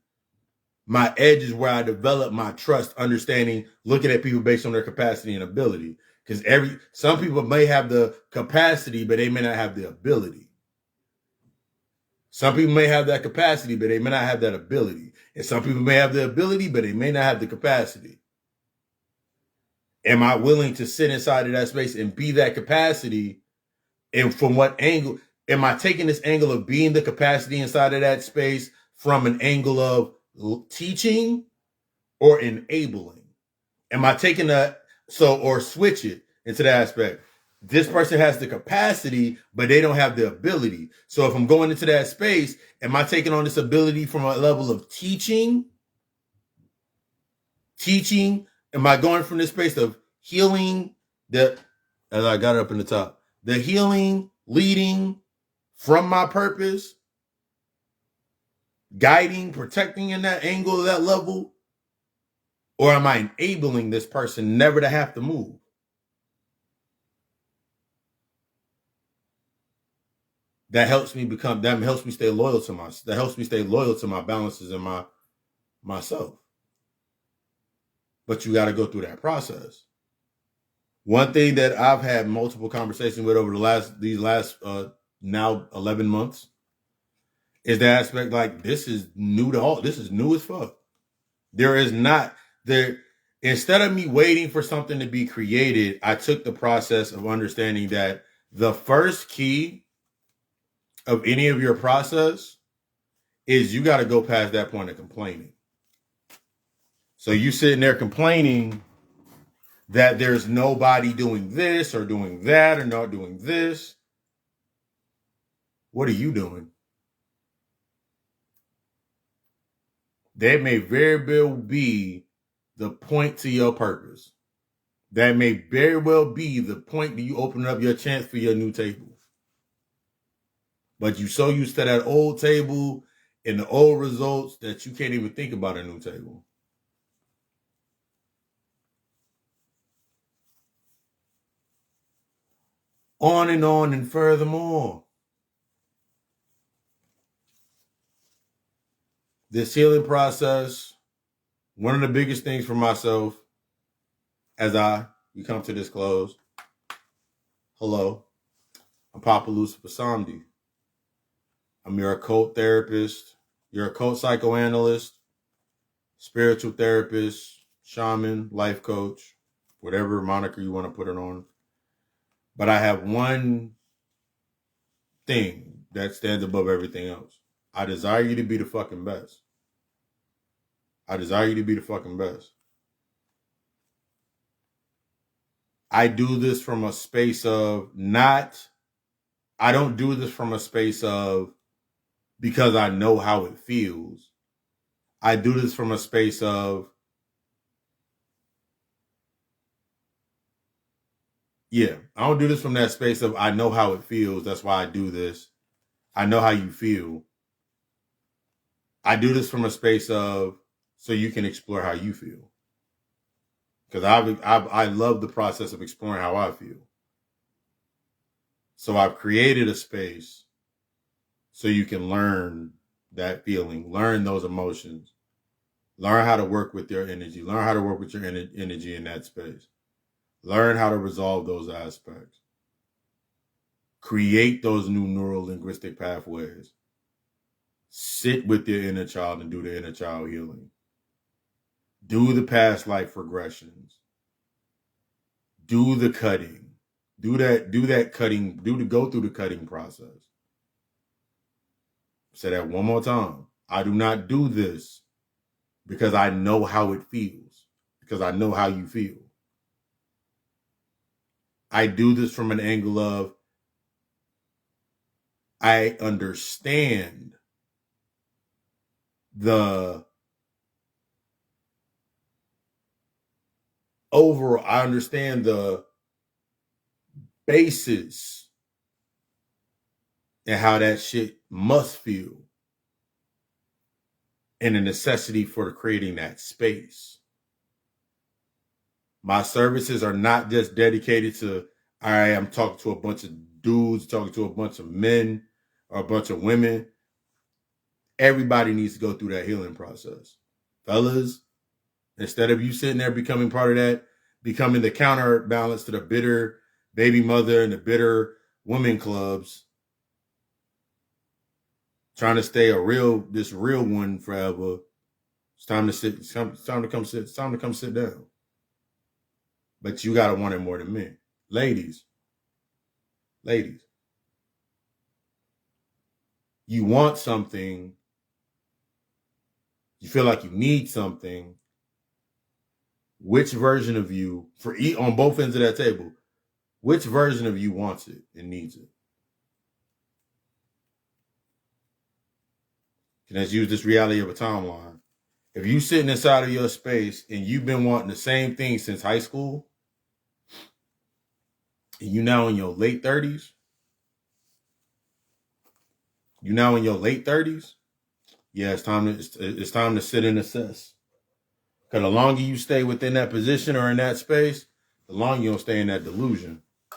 S1: My edge is where I develop my trust, understanding, looking at people based on their capacity and ability. Because some people may have the capacity, but they may not have the ability. Some people may have that capacity, but they may not have that ability. And some people may have the ability, but they may not have the capacity. Am I willing to sit inside of that space and be that capacity? And from what angle? Am I taking this angle of being the capacity inside of that space from an angle of teaching or enabling? Am I taking or switch it into that aspect? This person has the capacity, but they don't have the ability. So if I'm going into that space, am I taking on this ability from a level of teaching? Am I going from this space of healing, as I got it up in the top, the healing, leading from my purpose, guiding, protecting in that angle, that level? Or am I enabling this person never to have to move? That helps me stay loyal to my balances and myself. But you got to go through that process. One thing that I've had multiple conversations with over these last now 11 months is the aspect like this is new as fuck. There is not there. Instead of me waiting for something to be created, I took the process of understanding that the first key of any of your process is you got to go past that point of complaining. So you sitting there complaining that there's nobody doing this or doing that or not doing this. What are you doing? That may very well be the point to your purpose. That may very well be the point that you open up your chance for your new table. But you so used to that old table and the old results that you can't even think about a new table. On and furthermore. This healing process, one of the biggest things for myself as we come to this close. Hello, I'm Papa Lucifer Samdi. I'm your occult therapist, your occult psychoanalyst, spiritual therapist, shaman, life coach, whatever moniker you want to put it on. But I have one thing that stands above everything else. I desire you to be the fucking best. I desire you to be the fucking best. I do this from a space of I don't do this from a space of because I know how it feels. I do this from a space of, I don't do this from that space of I know how it feels. That's why I do this. I know how you feel. I do this from a space of so you can explore how you feel. Because I love the process of exploring how I feel. So I've created a space so you can learn that feeling, learn those emotions, learn how to work with your energy, learn how to work with your energy in that space, learn how to resolve those aspects, create those new neural linguistic pathways, sit with your inner child and do the inner child healing, do the past life regressions, do the cutting, go through the cutting process. Say that one more time. I do not do this because I know how it feels, because I know how you feel. I do this from an angle of I understand I understand the basis and how that shit must feel and the necessity for creating that space. My services are not just dedicated to, I am talking to a bunch of dudes, talking to a bunch of men or a bunch of women. Everybody needs to go through that healing process. Fellas, instead of you sitting there becoming part of that, becoming the counterbalance to the bitter baby mother and the bitter women clubs, trying to stay this real one forever. It's time to sit. It's time to come sit. It's time to come sit down. But you gotta want it more than men, ladies. You want something. You feel like you need something. Which version of you, on both ends of that table, which version of you wants it and needs it? And let's use this reality of a timeline. If you sitting inside of your space and you've been wanting the same thing since high school, and you now in your late 30s, yeah, it's time to sit and assess. Because the longer you stay within that position or in that space, the longer you're going to stay in that delusion.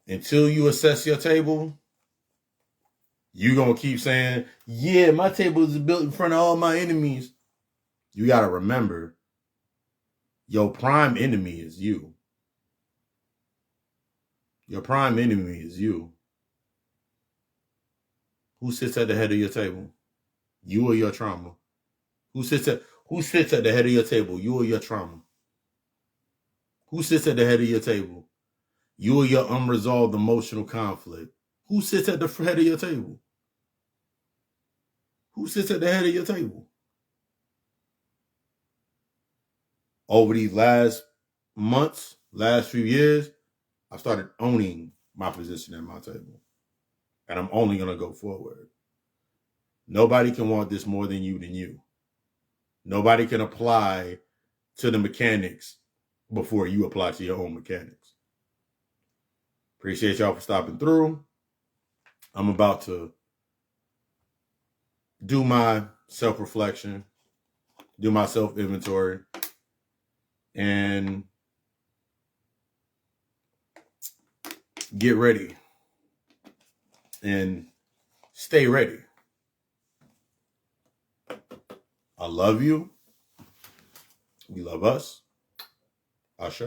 S1: Until you assess your table, you're going to keep saying, yeah, my table is built in front of all my enemies. You got to remember, your prime enemy is you. Your prime enemy is you. Who sits at the head of your table? You or your trauma? Who sits at the head of your table? You or your trauma? Who sits at the head of your table? You or your unresolved emotional conflict? Who sits at the head of your table? Who sits at the head of your table? Over these last months, last few years, I started owning my position at my table. And I'm only going to go forward. Nobody can want this more than you. Nobody can apply to the mechanics before you apply to your own mechanics. Appreciate y'all for stopping through. I'm about to do my self-reflection, do my self-inventory, and get ready and stay ready. I love you. We love us. Ashe.